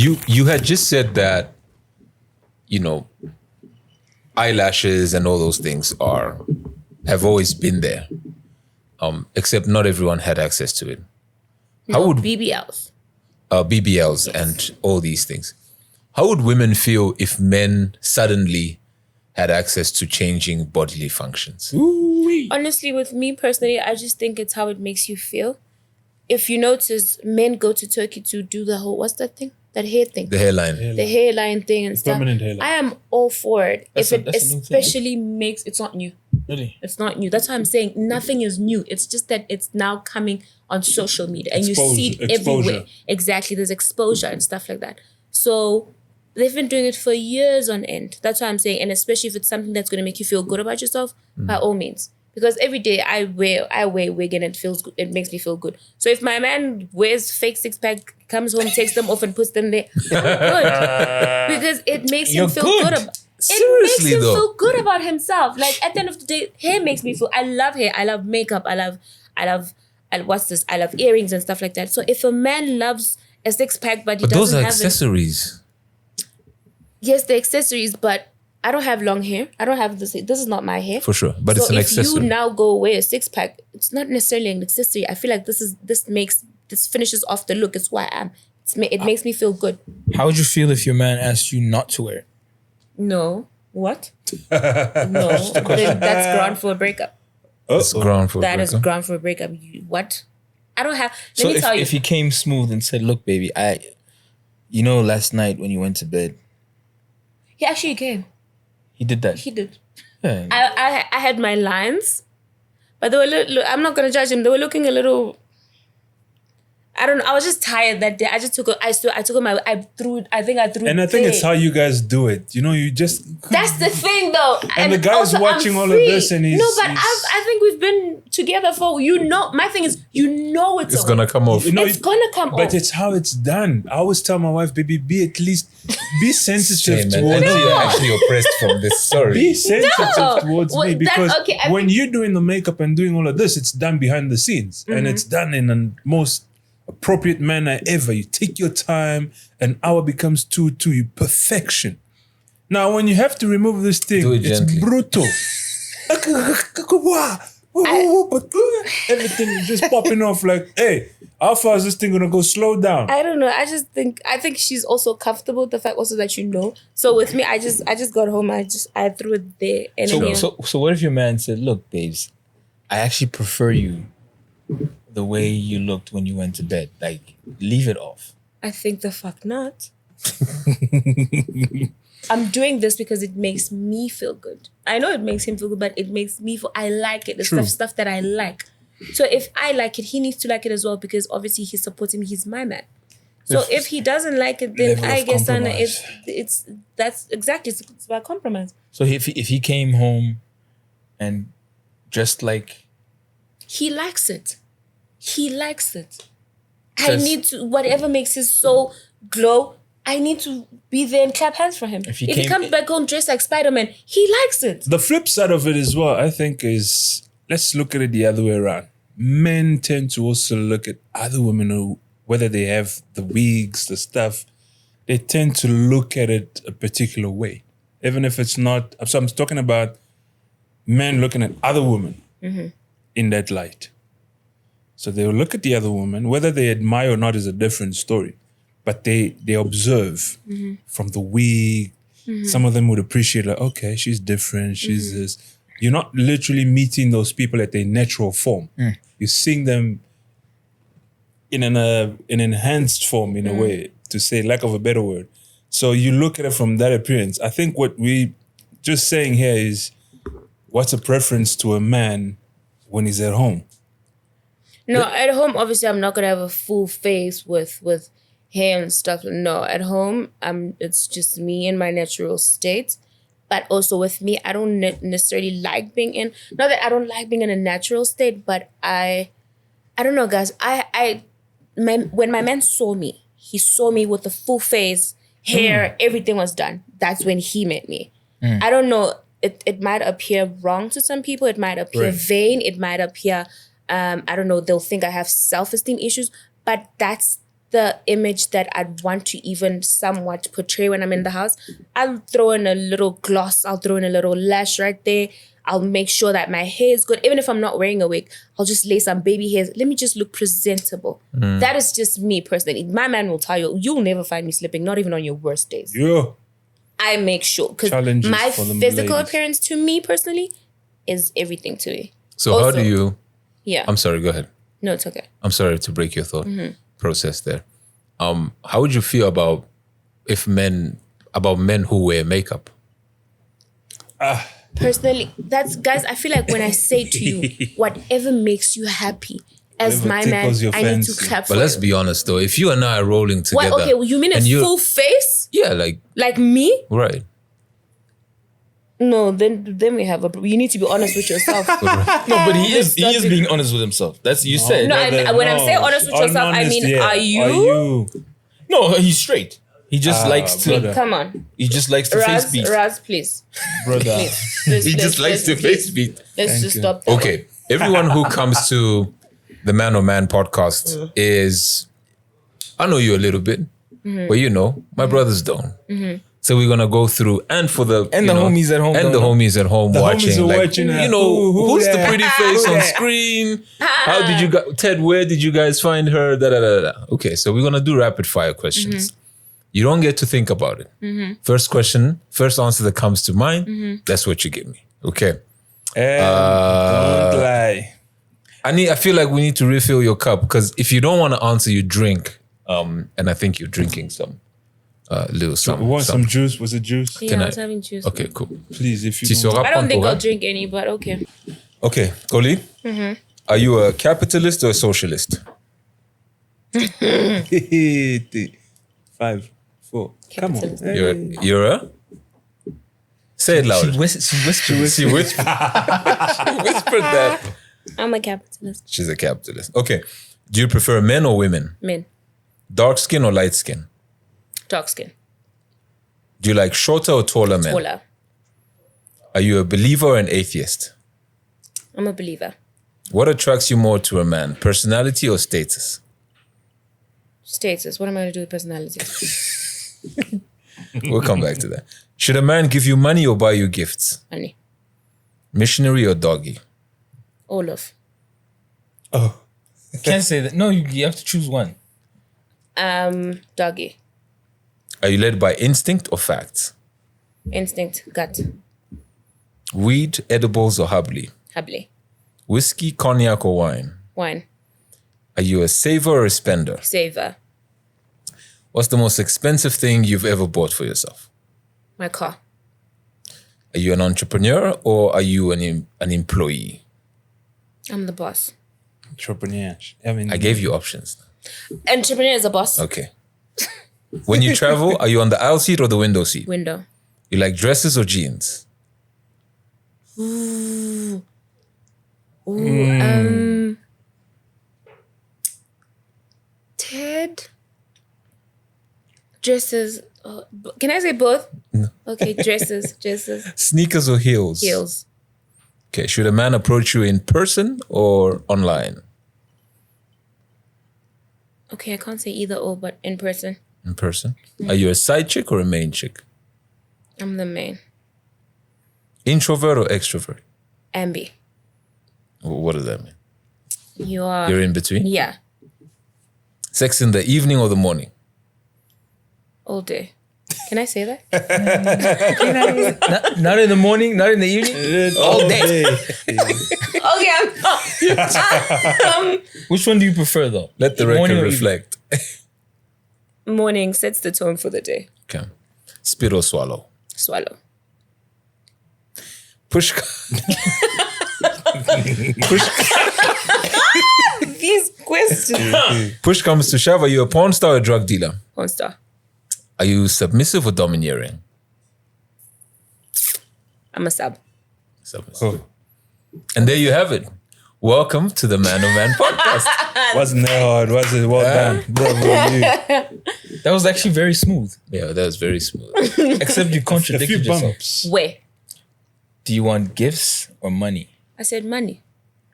You had just said that, eyelashes and all those things have always been there. Except not everyone had access to it. How would BBLs? BBLs and all these things. How would women feel if men suddenly had access to changing bodily functions? Ooh-wee. Honestly, with me personally, I just think it's how it makes you feel. If you notice, men go to Turkey to do the whole, what's that thing? That hair thing. The hairline. The hairline thing and stuff. Permanent hairline. I am all for it. That's if it a new thing. especially makes, it's not new. Really? It's not new. That's why I'm saying nothing is new. It's just that it's now coming on social media and you see it everywhere. Exactly. There's exposure and stuff like that. So they've been doing it for years on end. That's why I'm saying, and especially if it's something that's going to make you feel good about yourself, by all means. Because every day I wear wig and it feels good. It makes me feel good. So if my man wears fake six pack, comes home, takes them off and puts them there, I'm good. Because it makes him feel good. Seriously, it makes him though. feel good about himself. Like at the end of the day, hair makes me feel. I love hair. I love makeup. I love what's this? I love earrings and stuff like that. So if a man loves a six pack, but he doesn't those are have accessories. yes, the accessories, but I don't have long hair. I don't have this. This is not my hair. For sure. But So it's an if accessory. you now go wear a six pack, it's not necessarily an accessory. I feel like this finishes off the look. It's who I am. It makes me feel good. How would you feel if your man asked you not to wear it? No. What? No. Then that's ground for a breakup. It's ground for That is breakup. ground for a breakup. What? I don't have. So Let me tell you. if he came smooth and said, "Look, baby, last night when you went to bed, He actually came. he did that." He did. Yeah. I had my lines, but they were I'm not gonna judge him. They were looking a little. I don't know. I was just tired that day. I just took. I took my. I threw. I think I threw. And I think it's there. how you guys do it. You just... That's the thing, though. And the guy's also, watching I'm all of free. this and he's... No, but I think we've been together for... my thing is, It's going to come off. It's gonna come But off. it's how it's done. I always tell my wife, baby, be sensitive Shame, man. I towards know me. you're actually oppressed from this. Sorry. Be sensitive No. towards Well, me because okay, I when you're doing the makeup and doing all of this, it's done behind the scenes and it's done in the most appropriate manner ever. You take your time, an hour becomes two, perfection. Now, when you have to remove this thing, Do it it's gently. brutal. Everything is just popping off like, hey, how far is this thing gonna go? Slow down. I don't know. I think she's also comfortable with the fact also that you know. So with me, I just got home. I threw it there. And So what if your man said, "Look, babes, I actually prefer you the way you looked when you went to bed. Like, leave it off." I think the fuck not. I'm doing this because it makes me feel good. I know it makes him feel good, but it makes me feel, I like it. It's the stuff that I like. So if I like it, he needs to like it as well because obviously he's supporting me. He's my man. So if he doesn't like it, then Level I of guess compromise. it's about compromise. So if he came home and just like... He likes it. He likes it. I Just- need to, whatever makes his soul glow, I need to be there and clap hands for him. If he comes back home dressed like Spider-Man, he likes it. The flip side of it as well, I think, is let's look at it the other way around. Men tend to also look at other women who, whether they have the wigs, the stuff, they tend to look at it a particular way. Even if it's not, so I'm talking about men looking at other women in that light. So they will look at the other woman, whether they admire or not is a different story. But they observe from the wig. Some of them would appreciate like, okay, she's different, she's this. You're not literally meeting those people at their natural form. You're seeing them in an enhanced form in a way, to say lack of a better word. So you look at it from that appearance. I think what we just saying here is, what's a preference to a man when he's at home? No, at home, obviously, I'm not gonna have a full face with hair and stuff. No, at home, it's just me in my natural state. But also with me, I don't necessarily like being in. Not that I don't like being in a natural state, but I don't know, guys. When my man saw me, he saw me with the full face, hair, everything was done. That's when he met me. I don't know. It might appear wrong to some people. It might appear vain. It might appear, I don't know, they'll think I have self-esteem issues. But that's the image that I'd want to even somewhat portray when I'm in the house, I'll throw in a little gloss, I'll throw in a little lash right there. I'll make sure that my hair is good. Even if I'm not wearing a wig, I'll just lay some baby hairs. Let me just look presentable. That is just me personally. My man will tell you, you'll never find me slipping, not even on your worst days. Yeah. I make sure. Because Challenges my for the physical ladies. appearance to me personally is everything to me. So Also- how do you? Yeah. I'm sorry. Go ahead. No, it's okay. I'm sorry to break your thought process there. How would you feel about men who wear makeup? Personally, guys, I feel like when I say to you, whatever makes you happy, as Whatever my man, tickles your I need to fancy. clap But for let's you. be honest though. If you and I are rolling together, What? Okay, well, you mean a and you- full face? Yeah, like Like me? right. No, then we have a. You need to be honest with yourself. No, but he is being honest with himself. That's you said. No, when I'm saying honest with yourself, I mean, are you? Are you? No, he's straight. He just likes to. brother. Come on, He just likes to face beat. Raz, please. Brother. He just likes to face beat. Let's Thank just you. stop. That. Okay, everyone who comes to the Man on Man podcast is, I know you a little bit, but you know, my brothers don't. So we're gonna go through, and for the And you the know, homies at home and don't the know. homies at home The watching, homies are like watching, you know, who's who's the that? pretty face Who on that? screen? How did you guys, Ted? Where did you guys find her? Da da da da. Okay, so we're gonna do rapid fire questions. You don't get to think about it. First question, first answer that comes to mind, that's what you give me. Okay. Don't lie. I feel like we need to refill your cup because if you don't want to answer, you drink. And I think you're drinking some little We some. want some juice? Was it juice? Yeah, Can I I- was having juice. Okay, cool. Please, if you Tu don't. seras I don't think Pantora. I'll drink any, but okay. Okay, Colleen, are you a capitalist or a socialist? 5, 4. Come on. Capitalist. Hey. You're a. Say it She louder. whispered. She whispered. She whispered that. I'm a capitalist. She's a capitalist. Okay. Do you prefer men or women? Men, Dark skin or light skin? dark skin, Do you like shorter or taller men? taller. Are you a believer or an atheist? I'm a believer. What attracts you more to a man, personality or status? Status. What am I going to do with personality? We'll come back to that. Should a man give you money or buy you gifts? Honey. Missionary or doggy? All of. Oh. Can't say that. No, you have to choose one. Doggy. Are you led by instinct or facts? Instinct. Gut. Weed, edibles or hubbly? Hubbly. Whiskey, cognac or wine? Wine. Are you a saver or a spender? Saver. What's the most expensive thing you've ever bought for yourself? My car. Are you an entrepreneur or are you an employee? I'm the boss. Entrepreneur. I mean, I gave you options. Entrepreneur is a boss. Okay. When you travel, are you on the aisle seat or the window seat? Window. You like dresses or jeans? Ted. Dresses. Oh, can I say both? No. Okay, dresses. Dresses. Sneakers or heels? Heels. Okay. Should a man approach you in person or online? Okay, I can't say either or, but in person. In person. Are you a side chick or a main chick? I'm the main. Introvert or extrovert? Ambi. What does that mean? You are. You're in between? Yeah. Sex in the evening or the morning? All day. Can I say that? Not in the morning, not in the evening. all day. Okay, I'm not. Which one do you prefer though? Let the Morning record or reflect. Morning sets the tone for the day. Okay. Spit or swallow? Swallow. Push. These questions. Push comes to shove. Are you a porn star or a drug dealer? Porn star. Are you submissive or domineering? I'm a sub. Submissive. And there you have it. Welcome to the Man on Man podcast. Wasn't that hard? Was it? Well done. Bravo, you. That was actually very smooth. Yeah, that was very smooth. Except you A few contradicted yourself. bumps. Where? Do you want gifts or money? I said money.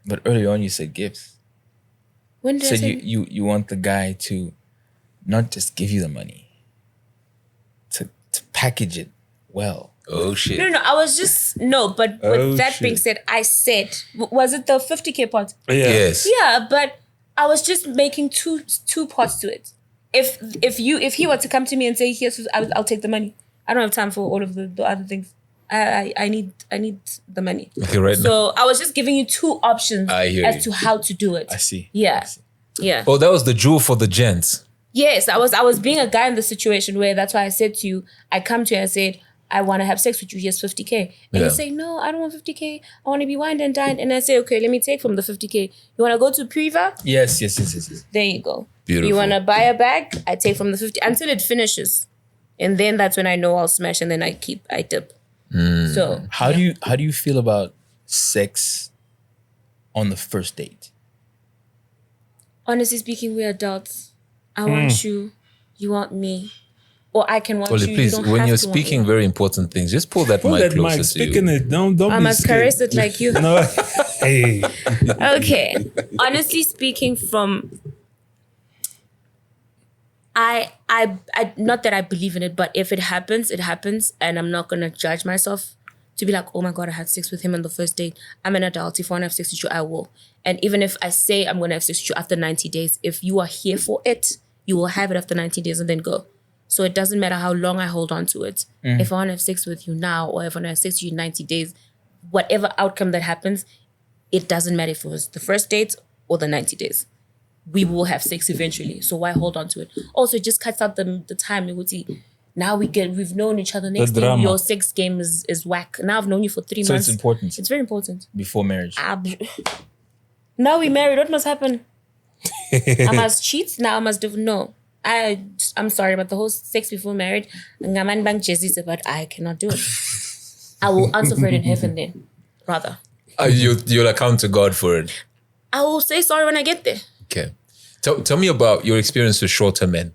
But earlier on you said gifts. When You did I said say you want the guy to not just give you the money, to package it well. Oh shit. No, I was just but with that being said, I said, was it the 50K part? Yeah. Yes. Yeah, but I was just making two parts to it. If he were to come to me and say, "Yes, I'll take the money," I don't have time for all of the other things. I need the money. Okay, right now. So I was just giving you two options I hear as you. to how to do it. I see. Yeah, yeah. Oh, that was the jewel for the gents. Yes, I was being a guy in the situation where that's why I said to you, I come to you and I said, I want to have sex with you, here's 50K. And Yeah. you say, no, I don't want 50K. I want to be wined and dined. And I say, okay, let me take from the 50K. You want to go to Priva? Yes. There you go. Beautiful. You want to buy a bag? I take from the 50 until it finishes. And then that's when I know I'll smash and then I dip. So How do you feel about sex on the first date? honestly speaking, we're adults. I want you. You want me. Or I can want Oli, you. please, you don't when have you're to want speaking me. very important things, just pull that Pull mic that closer mic, to speaking you. it. Don't I be must scared. caress it like you. No. Hey. Okay. Honestly speaking, I not that I believe in it, but if it happens, it happens, and I'm not gonna judge myself to be like, oh my god, I had sex with him on the first date. I'm an adult. If I want to have sex with you, I will. And even if I say I'm gonna have sex with you after 90 days, if you are here for it, you will have it after 90 days and then go. So it doesn't matter how long I hold on to it. If I want to have sex with you now, or if I want to have sex with you in 90 days, whatever outcome that happens, it doesn't matter if it was the first date or the 90 days. We will have sex eventually. So why hold on to it? Also, it just cuts out the time. Now we've known each other. Next thing, drama. your sex game is whack. Now I've known you for 3 So months. it's important It's very important. before marriage. Now we married. What must happen? I must cheat? Now I must do no. I'm sorry, but the whole sex before marriage, but I cannot do it. I will answer for it in heaven then, rather. You'll account to God for it. I will say sorry when I get there. Okay. Tell me about your experience with shorter men.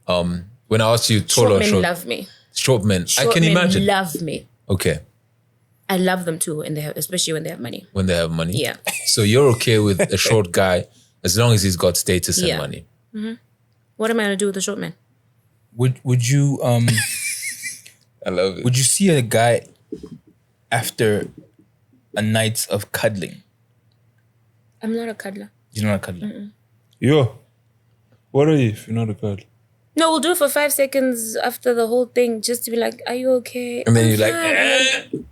When I asked you tall Short or men short, love me. short men, Short I can men imagine. love me. Okay, I love them too, and especially when they have money. when they have money. Yeah. So you're okay with a short guy as long as he's got status and Yeah. money. What am I gonna do with a short man? Would you I love it. would you see a guy after a night of cuddling? I'm not a cuddler. You're not a cuddler. Yo. What are you if you're not a girl? No, we'll do it for 5 seconds after the whole thing, just to be like, "Are you okay?" And then "I'm you're like, fine." And then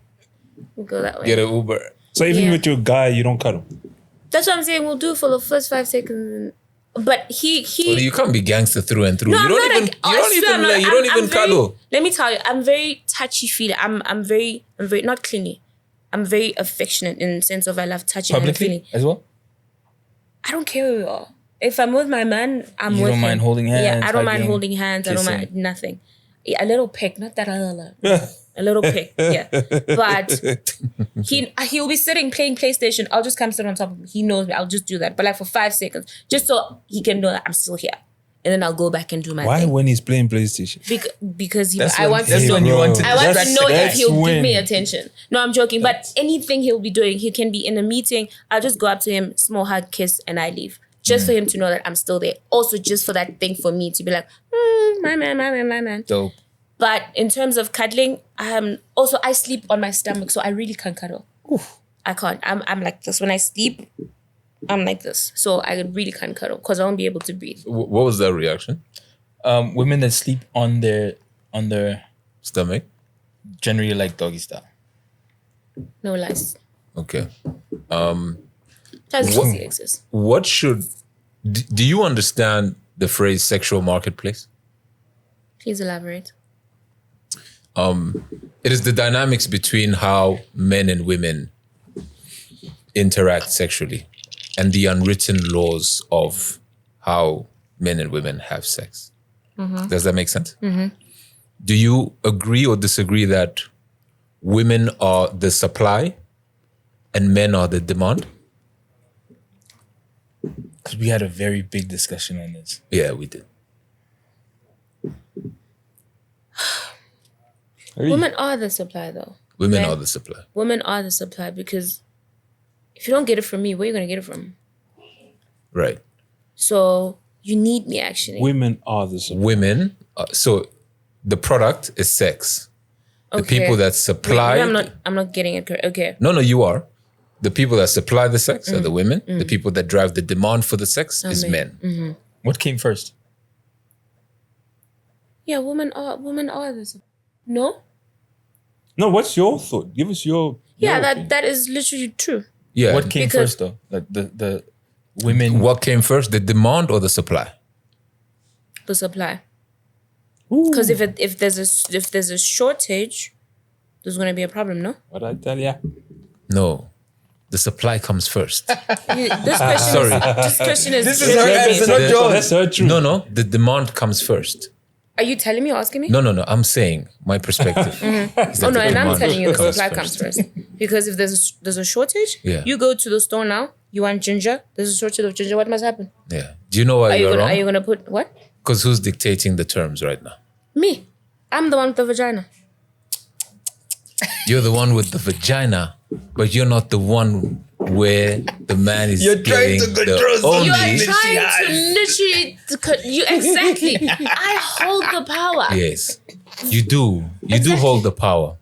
we'll go that way. get an Uber. So even Yeah. with your guy, you don't cuddle. That's what I'm saying. We'll do it for the first 5 seconds, but he. Well, you can't be gangster through and through. No, you I'm don't not even. a- You I don't swear even I'm not- like. You I'm- don't even I'm very- cuddle. Let me tell you, I'm very touchy feely. I'm very not clingy. I'm very affectionate in the sense of I love touching and Publicly feeling. as well? I don't care where we are. If I'm with my man, I'm You with don't him. mind holding hands, Yeah, I don't mind hugging, holding hands. I don't kissing. mind nothing. Yeah, a little peck, not that other. A little peck, yeah. But he'll be sitting playing PlayStation. I'll just come sit on top of him. He knows me. I'll just do that. But like for 5 seconds, just so he can know that I'm still here. And then I'll go back and do my Why thing. when he's playing PlayStation? Because That's I when- want to that's know. when you want to I want to That's- know if that's he'll give when- me attention. No, I'm joking. But anything he'll be doing, he can be in a meeting. I'll just go up to him, small hug, kiss, and I leave. Just for him to know that I'm still there. Also, just for that thing for me to be like, my man. Dope. But in terms of cuddling, also I sleep on my stomach, so I really can't cuddle. I can't. I'm like this. When I sleep, I'm like this. So I really can't cuddle because I won't be able to breathe. What was that reaction? Women that sleep on their Stomach. generally like doggy style. No lies. Okay. That's easy exists. What should? Do you understand the phrase "sexual marketplace"? Please elaborate. It is the dynamics between how men and women interact sexually and the unwritten laws of how men and women have sex. Does that make sense? Do you agree or disagree that women are the supply and men are the demand? Because we had a very big discussion on this. Yeah, we did. Women are the supply, though. Women Okay. are the supply. Women are the supply because if you don't get it from me, where are you going to get it from? Right. So You need me, actually. Women are the supply. Women. So the product is sex. The Okay. people that Wait, supply. maybe I'm not getting it correct. Okay. No, you are. The people that supply the sex Mm. are the women. The people that drive the demand for the sex is men. What came first? Yeah, women are this. No? No, what's your thought? Give us your Yeah, opinion. that is literally true. Yeah. What came Because- first though? The women. What came first, the demand or the supply? The supply. Because if there's a shortage, there's gonna be a problem, no? What I tell ya? No. The supply comes first. This question is This is her really answer, based- not yours. That's her truth. No. The demand comes first. Are you telling me or asking me? No. I'm saying my perspective. is that Oh no, the and I'm demand telling you the supply comes first. Because if there's a shortage, Yeah. you go to the store now, you want ginger, there's a shortage of ginger, what must happen? Yeah. Do you know why Are you you're gonna wrong? put what? Because who's dictating the terms right now? Me. I'm the one with the vagina. You're the one with the vagina, but you're not the one where the man is You're trying getting to the control only. You are trying to literally exactly. I hold the power. Yes, you do. You do hold the power.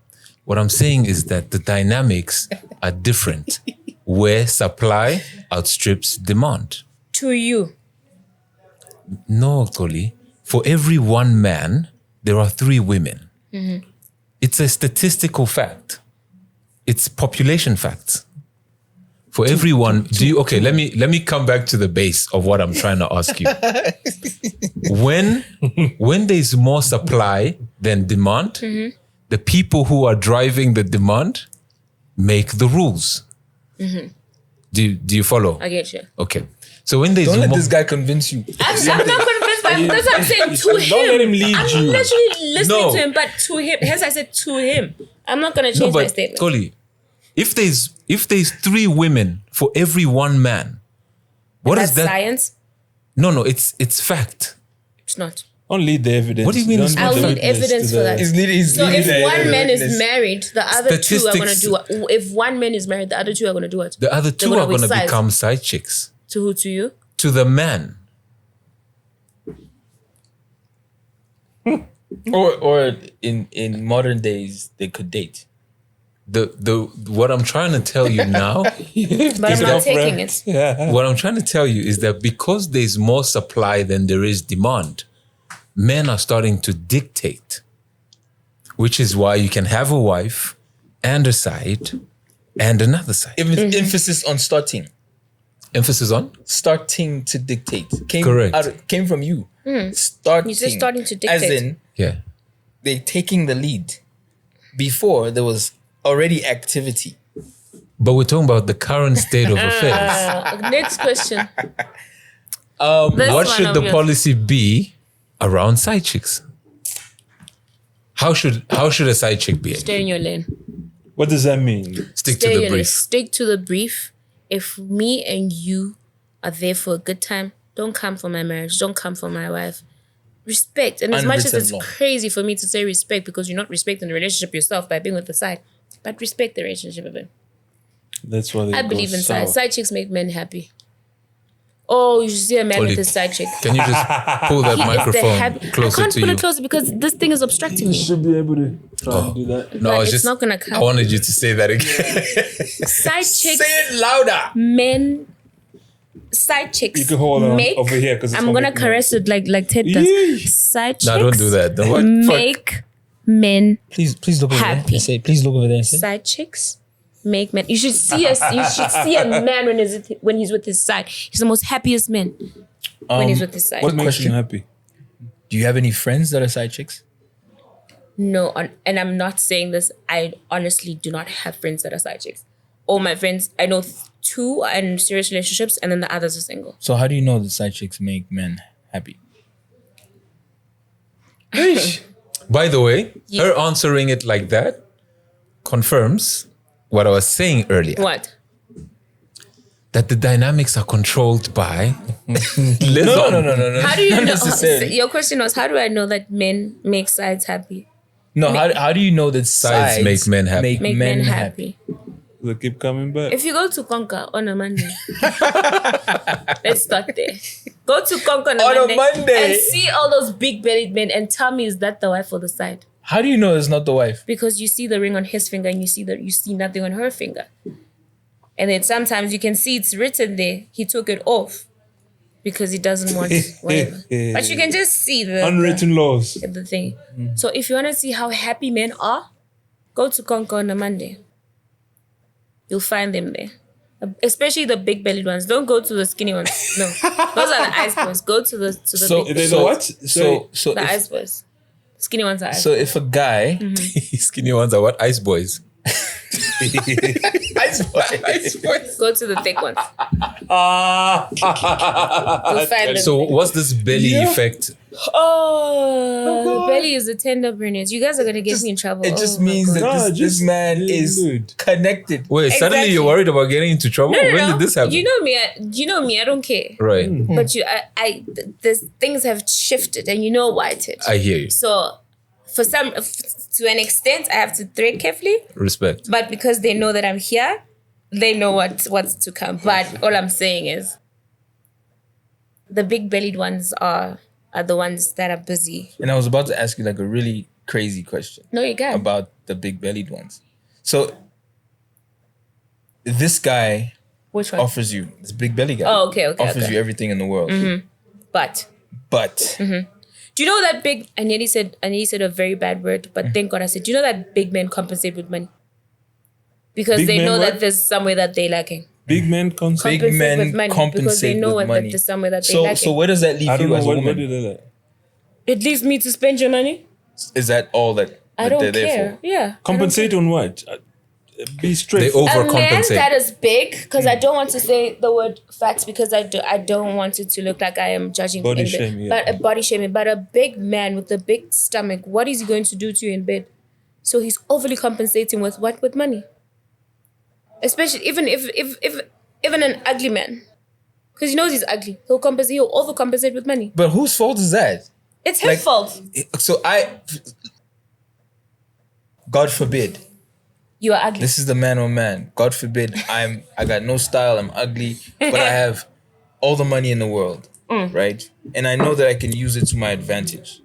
What I'm saying is that the dynamics are different, where supply outstrips demand. To you. No, Toli. For every one man, there are 3 women. It's a statistical fact. It's population facts. For everyone, let me come back to the base of what I'm trying to ask you. When there's more supply than demand, the people who are driving the demand make the rules. Do you follow? I get you. Okay. So when there's Don't let more, this guy convince you. I'm not convinced by that's what I'm saying to him. Don't let him lead I'm you. literally listening No. to him, but to him. Hence I said to him. I'm not gonna no, change my but statement. Toli, if there's 3 women for every one man, what That's is that? science? No, it's fact. It's not. Don't lead the evidence. What do you mean it's Don't not lead I'll the need witness evidence to for the- that. He's So leading if the one man is witness. married, the other two are gonna Statistics- do what? If one man is married, the other two are gonna do what? The other They're 2 are be going to sized. become side chicks To who? To you? to the man. Or in modern days they could date. The what I'm trying to tell you now, But I'm not taking it. what I'm trying to tell you is that because there's more supply than there is demand, men are starting to dictate, which is why you can have a wife and a side and another side. Emphasis on starting. Emphasis on Starting to dictate. Correct. Came from you. Starting. You said starting to As dictate. in, yeah. they taking the lead. Before, there was already activity. But we're talking about the current state of affairs. Next question. What one should of the yours. policy be around side chicks? How should a side chick be? Stay in your lane. What does that mean? Stick Stay to in the your lane. brief. Stick to the brief. If me and you are there for a good time, don't come for my marriage. Don't come for my wife. Respect. And as much as Unwritten it's law. crazy for me to say respect because you're not respecting the relationship yourself by being with the side, but respect the relationship of it. That's why they I go believe in side. south. Side chicks make men happy. Oh, you should see a man Oli, with his side chick. Can you just pull that It's the microphone happy. I closer can't to put you? it closer because this thing is obstructing me. Should be able to try and do that. No, But I was it's just not gonna come. I wanted you to say that again. Side chicks, it louder. men, side chicks. You can hold on make, over here 'cause it's I'm gonna gonna make caress it like Ted does. Yeesh. Side chicks. No, don't do that. Don't what? Make men Please look over there. Happy. And say, please look over there and say. side chicks. Make men. You should see us. You should see a man when he's with his side. He's the most happiest man when he's with his side. What makes question. you happy? Do you have any friends that are side chicks? No, and I'm not saying this. I honestly do not have friends that are side chicks. All my friends, I know 2 are in serious relationships, and then the others are single. So how do you know that side chicks make men happy? By the way, her answering it like that confirms what I was saying earlier. What? That the dynamics are controlled by No. How do you Not know? necessarily. Your question was, how do I know that men make sides happy? No, how do you know that sides make men happy. Make men happy. They keep coming back. If you go to Koka on a Monday, let's start there. Go to Koka on a Monday and see all those big-bellied men and tell me, is that the wife or the side? How do you know it's not the wife? Because you see the ring on his finger and you see nothing on her finger. And then sometimes you can see it's written there. He took it off because he doesn't want whatever. But you can just see the unwritten laws. The thing. So if you want to see how happy men are, go to Koka on a Monday. You'll find them there. Especially the big-bellied ones. Don't go to the skinny ones. No, those are the ice boys. Go to the big. So the ice boys. Skinny ones are ice. So if a guy, Skinny ones are what? Ice boys. ice boy. Go to the thick ones. You'll find them. So what's this belly effect? Oh, belly is a tender brainers. You guys are gonna get me in trouble. It just means that this man is connected. Wait, suddenly you're worried about getting into trouble? When did this happen? You know me. I don't care. Right. But there's things have shifted, and you know why it did. I hear you. So, to an extent, I have to tread carefully. Respect. But because they know that I'm here, they know what's to come. But all I'm saying is, the big-bellied ones are the ones that are busy. And I was about to ask you like a really crazy question. No, you can. About the big-bellied ones. So, this guy Which one? offers you, this big-belly guy. Oh, okay. Offers you everything in the world. But... Do you know that big? I nearly said a very bad word, but thank God I said. Do you know that big men compensate with money? Because Big they men know what? that there's somewhere that they're lacking. Big men compensate. Big men with money because they compensate know with that money. there's somewhere that they're lacking. So where does that leave I don't you know as a what woman? did that. It leaves me to spend your money. Is that all that I they're don't there care. for? Yeah. Compensate on what? Be straight. They A man overcompensate. that is big, because I don't want to say the word facts because I don't want it to look like I am judging Body in bed. shaming, yeah. But a body shaming. But a big man with a big stomach, what is he going to do to you in bed? So he's overly compensating with what? With money. Especially even even an ugly man, because he knows he's ugly, he'll overcompensate with money. But whose fault is that? It's his fault. So God forbid, You are ugly. this is the man on man. God forbid, I got no style, I'm ugly, but I have all the money in the world, right? And I know that I can use it to my advantage.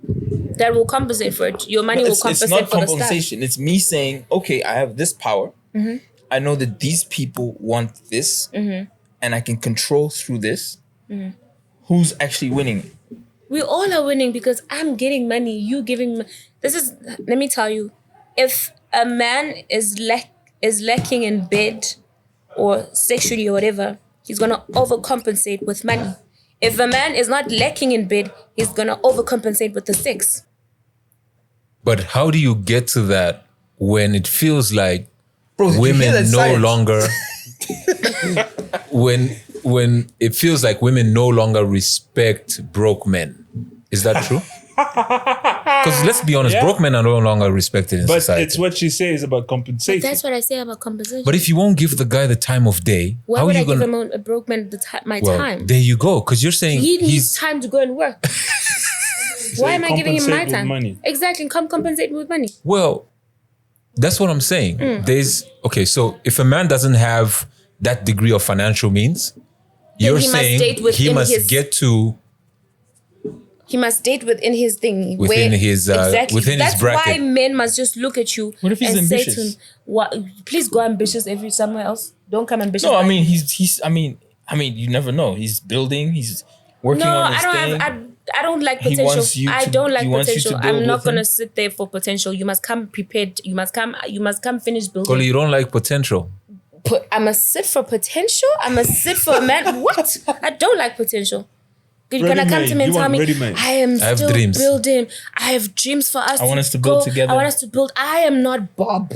That will compensate for it. Your money will compensate It's not for the stuff. compensation. It's me saying, okay, I have this power. I know that these people want this, and I can control through this. Who's actually winning? We all are winning because I'm getting money. You giving. Let me tell you, if a man is lacking in bed or sexually or whatever, he's gonna overcompensate with money. If a man is not lacking in bed, he's gonna overcompensate with the sex. But how do you get to that when it feels like Bro, did you hear women that no science? longer when it feels like women no longer respect broke men? Is that true? Because let's be honest, Yeah. broke men are no longer respected in But society. it's what she says about compensation. That's what I say about compensation. But if you won't give the guy the time of day, Why how would are I you give gonna? him a broke man my Well, time? there you go. Because you're saying He needs he's time to go and work. Why am I giving him my compensate with time? money. Exactly, compensate me with money. well. That's what I'm saying. Mm. So if a man doesn't have that degree of financial means, you're he must saying date he within must his- get to He must date within his thing. Within his, within his That's bracket. why men must just look at you What if he's and ambitious? say to him, "What? Please go ambitious somewhere else. Don't come ambitious." No, I by mean me." he's. I mean, you never know. He's building. He's working No, on his thing. I don't like He potential. wants you I to- don't like he wants you to potential. build I'm not with him. gonna sit there for potential. You must come prepared. You must come finish building. Well, you don't like potential. I must sit for potential. I must sit for a man. What? I don't like potential. You're gonna come to me and You tell want me ready-made. I am I have still dreams. building. I have dreams for us. I want us to build together. I want us to build. I am not Bob.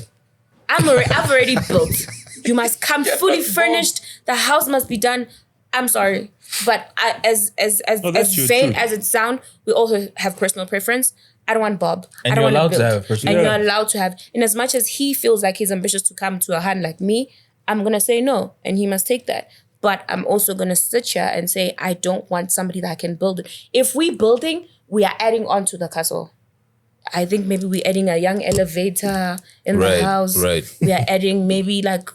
I've already built. You must come fully furnished. The house must be done. I'm sorry, but as that's your vain truth. as it sounds, we also have personal preference. I don't want Bob. And I don't you're want allowed to build. have a personal- And Yeah. you're allowed to have. In as much as he feels like he's ambitious to come to a hand like me, I'm gonna say no, and he must take that. But I'm also gonna sit here and say I don't want somebody that can build it. If we building, we are adding on to the castle. I think maybe we're adding a young elevator in Right, the house. right. We are adding maybe like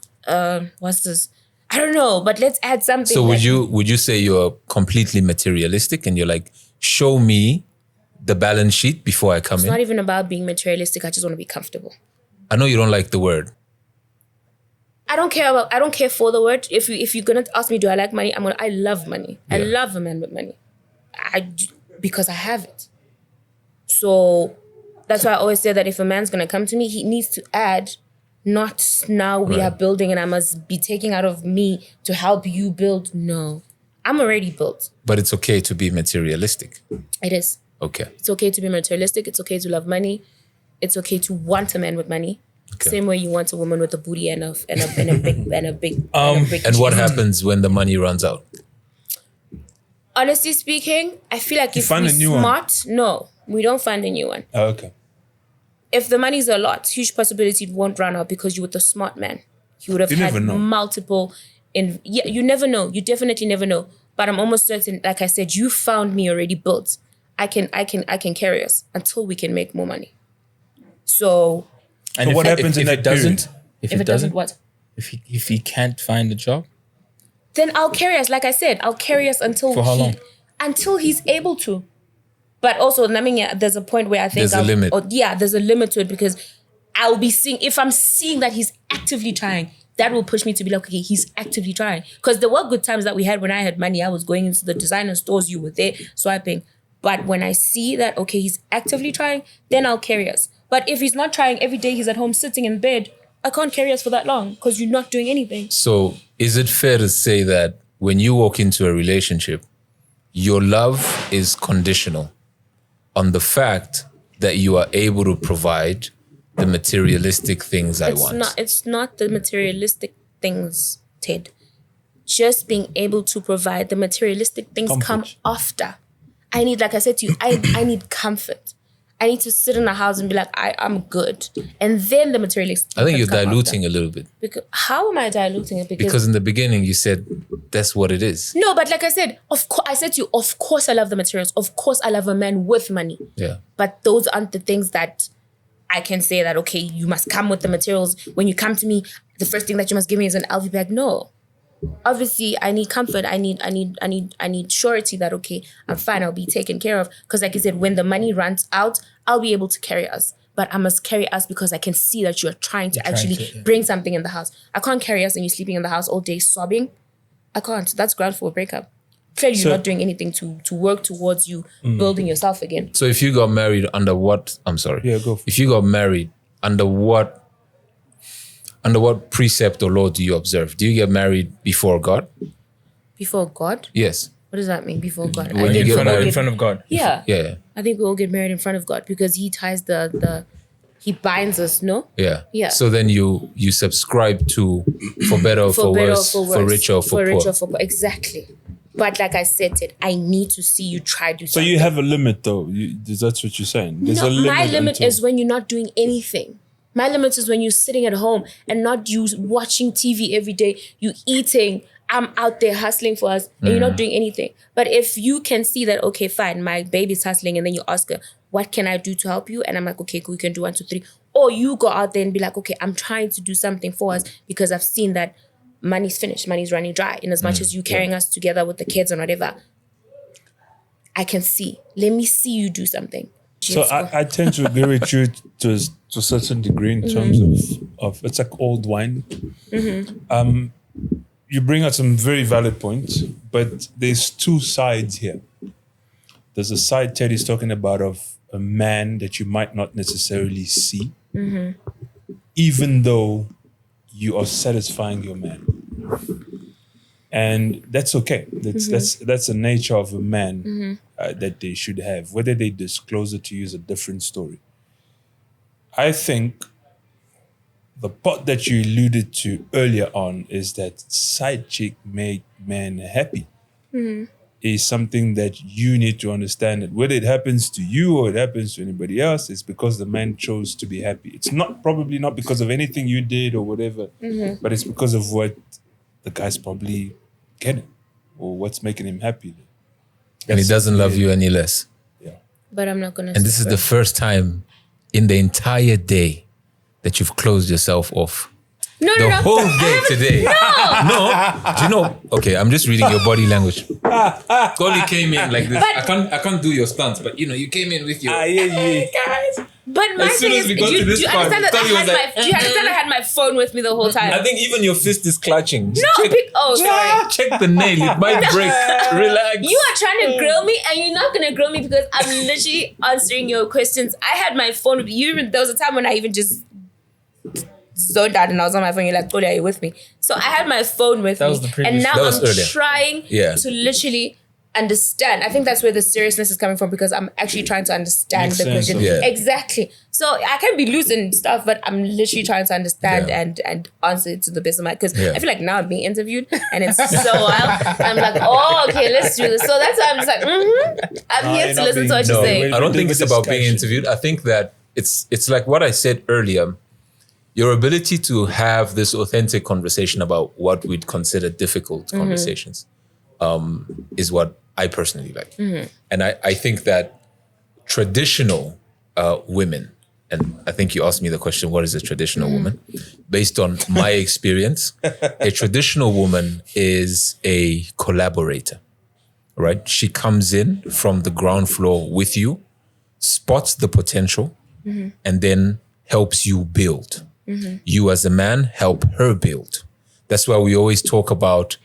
what's this? I don't know, but let's add something. So would you say you're completely materialistic and you're like, show me the balance sheet before I come It's in? not even about being materialistic. I just want to be comfortable. I know you don't like the word. I don't care for the word. If you're gonna ask me, do I like money? I love money. I love a man with money. Because I have it. So that's why I always say that if a man's gonna come to me, he needs to add, not now we are building and I must be taking out of me to help you build. No. I'm already built. But it's okay to be materialistic. It is. Okay. It's okay to be materialistic. It's okay to love money. It's okay to want a man with money. Okay. Same way you want a woman with a booty and a big And what happens when the money runs out? Honestly speaking, I feel like if find we're a new one? smart, no, we don't find a new one. Oh, okay. If the money's a lot, huge possibility it won't run out because you're with a smart man. He would have You had never know. multiple. You never know. You definitely never know. But I'm almost certain, like I said, you found me already built. I can carry us until we can make more money. So. And So what happens in if that it doesn't? period? If If it doesn't, what? if he can't find a job, Then I'll carry us. Like I said, I'll carry us until For how long? until he's able to. But also, I mean, there's a point where I think There's a limit. There's a limit to it because I'll be seeing, if I'm seeing that he's actively trying, that will push me to be like, okay, he's actively trying. Because there were good times that we had when I had money. I was going into the designer stores, you were there swiping. But when I see that, okay, he's actively trying, then I'll carry us. But if he's not trying, every day he's at home sitting in bed, I can't carry us for that long because you're not doing anything. So is it fair to say that when you walk into a relationship, your love is conditional on the fact that you are able to provide the materialistic things I want? It's not the materialistic things, Ted. Just being able to provide the materialistic things come Comfort. after. I need, like I said to you, I need comfort. I need to sit in the house and be like, I'm good. And then the materialistic I think you're things come diluting after. a little bit. How am I diluting it? Because in the beginning you said that's what it is. No, but like I said, I said to you, of course I love the materials. Of course I love a man with money. Yeah. But those aren't the things that I can say that, okay, you must come with the materials. When you come to me, the first thing that you must give me is an LV bag. No. Obviously, I need comfort. I need surety that, okay, I'm fine. I'll be taken care of. Because like I said, when the money runs out, I'll be able to carry us. But I must carry us because I can see that you're trying to bring something in the house. I can't carry us and you're sleeping in the house all day sobbing. I can't. That's ground for a breakup. Clearly, you're not doing anything to work towards you building yourself again. So if you got married under what? I'm sorry. Yeah, go for If you got married under what precept or law do you observe? Do you get married before God? Before God? Yes. What does that mean? Before God? When you think get we all married in front of God. Yeah. Yeah. I think we all get married in front of God because he ties he binds us, no? Yeah. Yeah. So then you subscribe to for better or for worse, for richer or for poor. Exactly. But like I said, I need to see you try to do So something. you have a limit though. That's what you're saying. There's No, a limit. my limit until- is when you're not doing anything. My limit is when you're sitting at home and not you watching TV every day, you eating, I'm out there hustling for us and you're not doing anything. But if you can see that, okay, fine, my baby's hustling and then you ask her, what can I do to help you? And I'm like, okay, cool, we can do 1, 2, 3. Or you go out there and be like, okay, I'm trying to do something for us because I've seen that money's finished, money's running dry. In as much as you carrying us together with the kids and whatever, I can see. Let me see you do something. So I tend to agree with you to a certain degree in terms of it's like old wine. You bring out some very valid points, but there's two sides here. There's a side Teddy's talking about of a man that you might not necessarily see, even though you are satisfying your man. And that's okay. That's the nature of a man that they should have. Whether they disclose it to you is a different story. I think the part that you alluded to earlier on is that side chick make man happy is something that you need to understand that whether it happens to you or it happens to anybody else, it's because the man chose to be happy. It's probably not because of anything you did or whatever, but it's because of what the guy's probably getting or what's making him happy. And he doesn't love you any less. But I'm not going to And this is the first time in the entire day that you've closed yourself off No. The whole day today. No. Do you know? Okay, I'm just reading your body language. Golly came in like this. I can't do your stance, but you came in with your yeah. guys. But my As soon thing as is, we do got to you this part, understand that Golly was like, do you understand I had my phone with me the whole time? I think even your fist is clutching. No, sorry. Check the nail. It might break. Relax. You are trying to grill me, and you're not gonna grill me because I'm literally answering your questions. I had my phone with you. There was a time when I even just zoned out and I was on my phone. You're like, "Cody, are you with me?" So I had my phone with me, was the previous- and now That was I'm earlier. trying to literally understand. I think that's where the seriousness is coming from because I'm actually trying to understand Makes the sense question. of it. Yeah. Exactly. So I can be loose and stuff, but I'm literally trying to understand Yeah. and answer it to the best of my. Because Yeah. I feel like now I'm being interviewed and it's so wild. I'm like, oh, okay, let's do this. So that's why I'm just like, I'm here you're to not listen to what being- you're No, saying. I don't think it's about being Discussion. interviewed. I think that it's like what I said earlier. Your ability to have this authentic conversation about what we'd consider difficult conversations is what I personally like. And I think that traditional women, and I think you asked me the question, what is a traditional woman? Based on my experience, a traditional woman is a collaborator, right? She comes in from the ground floor with you, spots the potential, and then helps you build. You as a man help her build. That's why we always talk about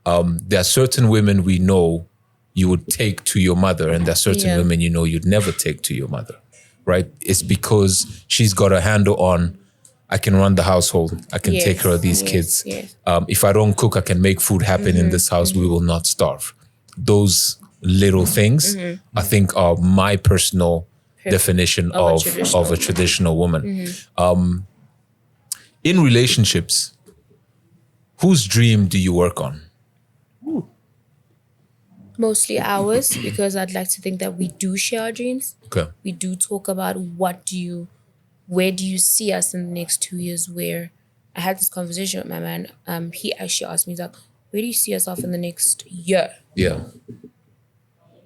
there are certain women we know you would take to your mother, and there are certain women you know you'd never take to your mother, right? It's because she's got a handle on, I can run the household, I can take care of these kids. Yes. If I don't cook, I can make food happen in this house, we will not starve. Those little things, I think, are my personal definition of a traditional woman. In relationships, whose dream do you work on? Mostly ours because I'd like to think that we do share our dreams. Okay. We do talk about where do you see us in the next 2 years? Where I had this conversation with my man. He actually asked me, he's like, where do you see yourself in the next year? Yeah.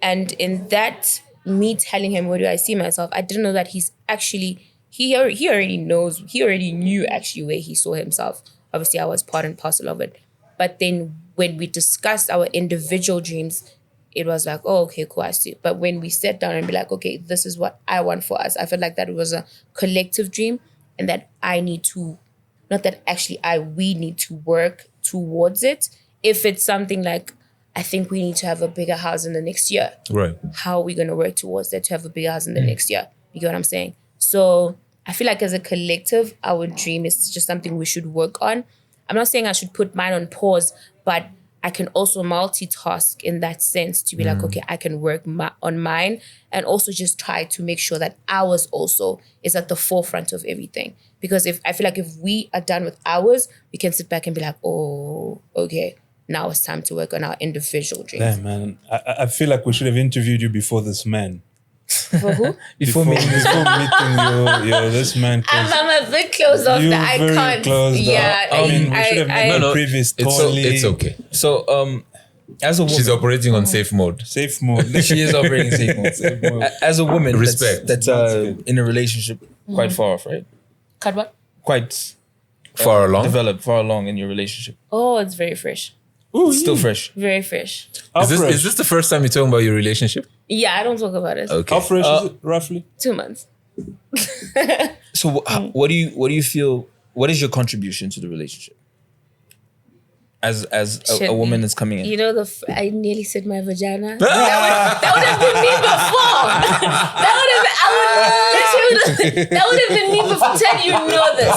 And in that, me telling him, where do I see myself? I didn't know that he's actually, he already knew actually where he saw himself. Obviously, I was part and parcel of it. But then when we discussed our individual dreams, it was like, oh, okay, cool, I see. But when we sat down and be like, okay, this is what I want for us, I felt like that it was a collective dream and that I need to, not that actually we need to work towards it. If it's something like, I think we need to have a bigger house in the next year. Right. How are we going to work towards that to have a bigger house in the next year? You get what I'm saying? So I feel like as a collective, our dream is just something we should work on. I'm not saying I should put mine on pause, but I can also multitask in that sense to be like, okay, I can work on mine and also just try to make sure that ours also is at the forefront of everything. Because I feel like if we are done with ours, we can sit back and be like, oh, okay, now it's time to work on our individual dreams. Damn, man. I feel like we should have interviewed you before this man. For who? Before meeting your this man. 'cause I'm a bit close off you that. I very can't. closed Yeah, off. I mean, we should have met No, previous it's okay. So, as a woman, She's operating on safe mode. Safe mode. she is operating safe mode. As a woman, Respect. that's in a relationship quite far off, right? Cut what? Quite Far along. developed, far along in your relationship. Oh, it's very fresh. Ooh, Still fresh. Very fresh. How Is fresh? this the first time you're talking about your relationship? Yeah, I don't talk about it. Okay. How fresh is it, roughly? 2 months. So, what do you feel? What is your contribution to the relationship? As a woman that's coming in. You know, I nearly said my vagina. That would have been me before. That would have been me before. Ted, you know this.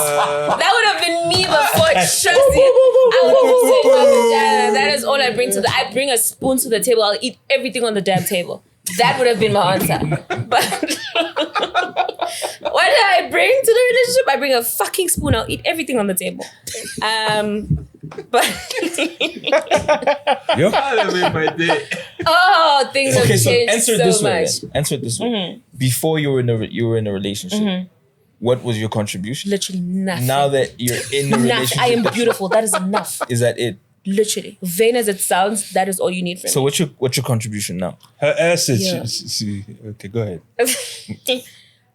That would have been me before. Trust me. I would have said my vagina. That is all I bring to I bring a spoon to the table. I'll eat everything on the damn table. That would have been my answer. But what do I bring to the relationship? I bring a fucking spoon. I'll eat everything on the table. But Yo. oh, things have Okay, so changed answer it so this way. much. Then. Answer it this way. Before you were in a relationship, what was your contribution? Literally nothing. Now that you're in the Nothing. relationship, I am beautiful. That is enough. Is that it? Literally. Vain as it sounds, that is all you need from So me. what's your contribution now? Her assets. Yeah. Okay, go ahead.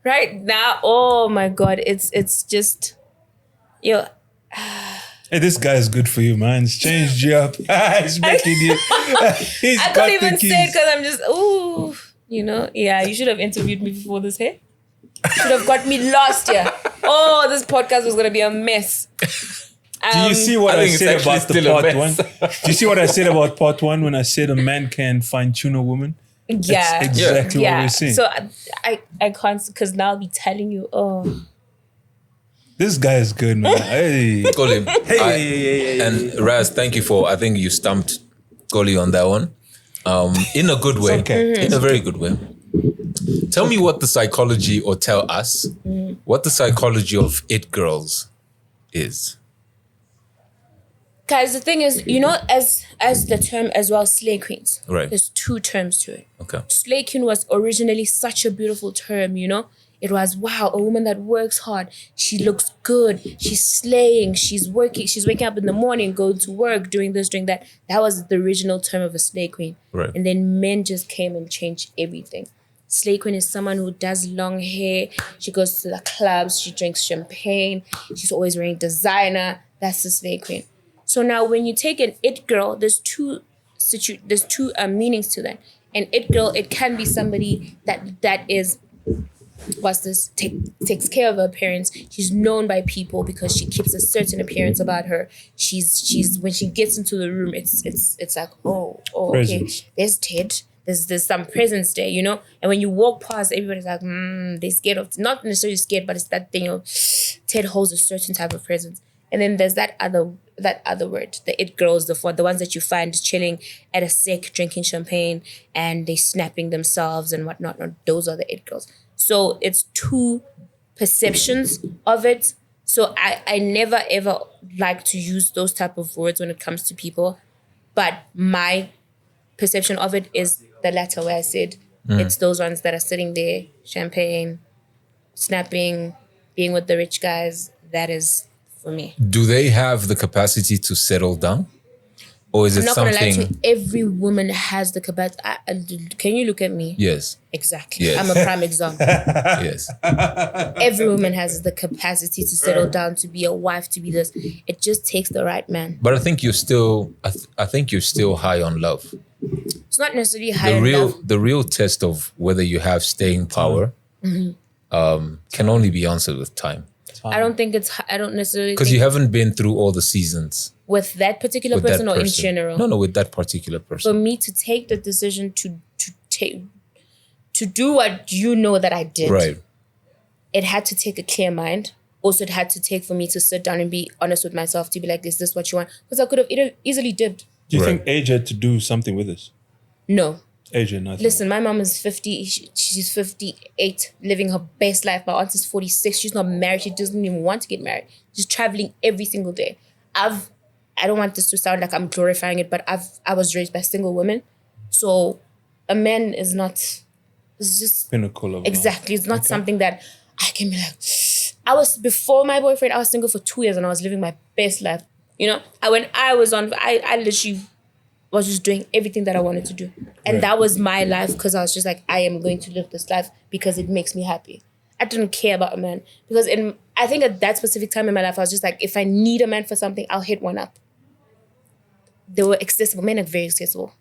Right now, oh my God, it's just, yo, Hey, this guy is good for you, man. He's changed you up. He's making you. He's I got can't the even keys. say because I'm just, ooh, yeah, you should have interviewed me before this hit. Should have got me last year. Oh, this podcast was going to be a mess. Do you see what I think it's said actually about the still a part mess. 1? Do you see what I said about part 1 when I said a man can fine-tune a woman? Yeah. That's exactly what we're saying. So I can't, because now I'll be telling you, This guy is good, man. Hey. Goli, Hey. and Raz, thank you for. I think you stumped Goli on that one, in a good way, okay. in a very good way. Tell me what the psychology, or tell us what the psychology of it girls is. Guys, the thing is, as the term as well, slay queens. Right. There's 2 terms to it. Okay. Slay queen was originally such a beautiful term, It was, wow, a woman that works hard. She looks good. She's slaying. She's working. She's waking up in the morning, going to work, doing this, doing that. That was the original term of a slay queen. Right. And then men just came and changed everything. Slay queen is someone who does long hair. She goes to the clubs. She drinks champagne. She's always wearing designer. That's the slay queen. So now when you take an it girl, there's two meanings to that. An it girl, it can be somebody that is, takes care of her appearance. She's known by people because she keeps a certain appearance about her. She's when she gets into the room, it's like, oh, okay, Presence. there's Ted. There's some presence there, And when you walk past, everybody's like, they're scared of, not necessarily scared, but it's that thing of Ted holds a certain type of presence. And then there's that other word, the it girls, the ones that you find chilling at a sec, drinking champagne, and they snapping themselves and whatnot. Those are the it girls. So it's 2 perceptions of it. So I never ever like to use those type of words when it comes to people, but my perception of it is the latter, where I said it's those ones that are sitting there, champagne, snapping, being with the rich guys. That is for me. Do they have the capacity to settle down, or is I'm it not gonna lie to something? you. Every woman has the capacity. Can you look at me? Yes, Exactly. Yes. I'm a prime example. yes. Every woman has the capacity to settle down, to be a wife, to be this. It just takes the right man. But I think you're still. I think you're still high on love. It's not necessarily high on love. The real test of whether you have staying power can only be answered with time, I don't necessarily because think you haven't been through all the seasons with that particular with person that or in person. general. No, with that particular For person. me to take the decision to do what that I did, Right. it had to take a clear mind. Also, it had to take for me to sit down and be honest with myself, to be like, is this what you want? Because I could have easily dipped. Do you Right. think age had to do something with this? No. Age had nothing. Listen, my mom is 50. She's 58, living her best life. My aunt is 46. She's not married. She doesn't even want to get married. She's traveling every single day. I don't want this to sound like I'm glorifying it, but I was raised by single women. So a man is not, it's just, Pinnacle of exactly. It's not something that I can be like, before my boyfriend, I was single for 2 years and I was living my best life. When I was on, I literally was just doing everything that I wanted to do. And that was my life, because I was just like, I am going to live this life because it makes me happy. I didn't care about a man. Because I think at that specific time in my life, I was just like, if I need a man for something, I'll hit one up. They were accessible. Men are very accessible.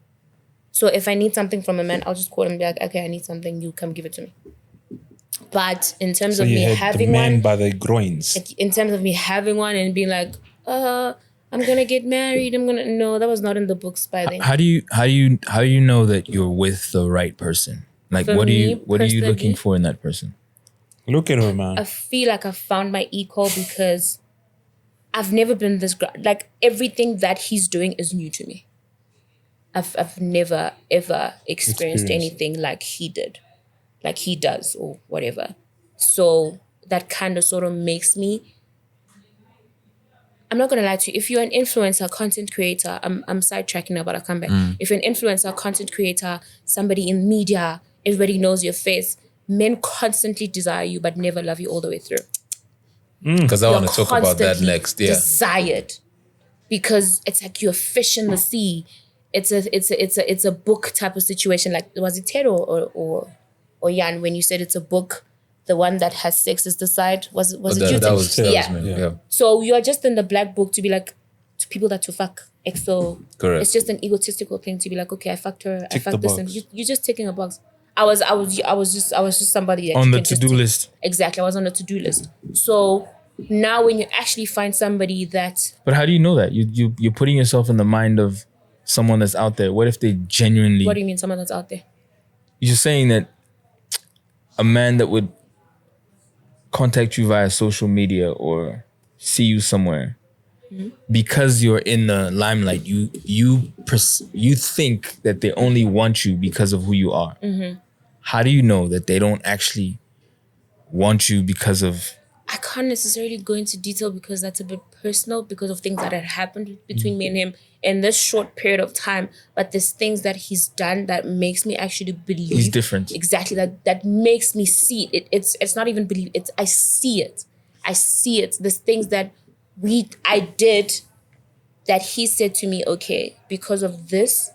So if I need something from a man, I'll just call him and be like, okay, I need something, you come give it to me. But in terms So of you me had having the man one, by the groins. in terms of me having one and being like, I'm gonna get married, no, that was not in the books by then. How do you know that you're with the right person? Like, For what are me, you looking personally, for in that person? Look at her, man. I feel like I found my equal because I've never been this like everything that he's doing is new to me. I've never ever experienced anything like he did, like he does or whatever. So that kind of sort of makes me, I'm not gonna lie to you, if you're an influencer, content creator, I'm sidetracking now, but I'll come back. If you're an influencer, content creator, somebody in media, everybody knows your face, men constantly desire you but never love you all the way through. Because I want to You're talk about that constantly next. Yeah. desired, because it's like you're a fish in the sea. It's a book type of situation. Like, was it Ted or Yann when you said it's a book the one that has sex is the side. Was it that, you? that was yeah. me. Yeah. Yeah. So you are just in the black book to be like, to people that to fuck. So Correct. it's just an egotistical thing to be like, okay, I fucked her, I Tick the fucked this, box. and you're just ticking a box. I was just somebody that On you the can just to-do tick. list. Exactly, I was on the to-do list. So now when you actually find somebody that, But how do you know that? You're putting yourself in the mind of someone that's out there. What if they genuinely? what do you mean someone that's out there? You're just saying that a man that would contact you via social media or see you somewhere because you're in the limelight, you think that they only want you because of who you are. How do you know that they don't actually want you because of? I can't necessarily go into detail because that's a bit personal because of things that had happened between me and him in this short period of time. But there's things that he's done that makes me actually believe He's different. Exactly, that makes me see it. It's not even believe. It's I see it. I see it. There's things that I did that he said to me, okay, because of this,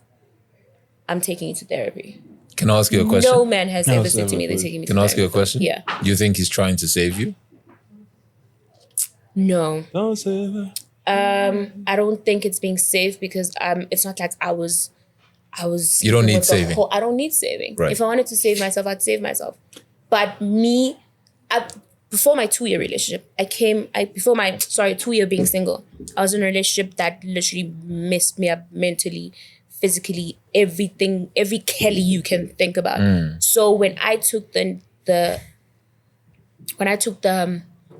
I'm taking you to therapy. Can I ask you a question? No man has ever said to me they're would. taking me Can to I ask you a therapy. question? Yeah. You think he's trying to save you? No. Don't say that. I don't think it's being safe because it's not like I was You don't sleeping need with the saving. I don't need saving. Right. If I wanted to save myself, I'd save myself. But before my 2-year relationship, before my 2-year being single, I was in a relationship that literally messed me up mentally, physically, everything, every Kelly you can think about. So when I took the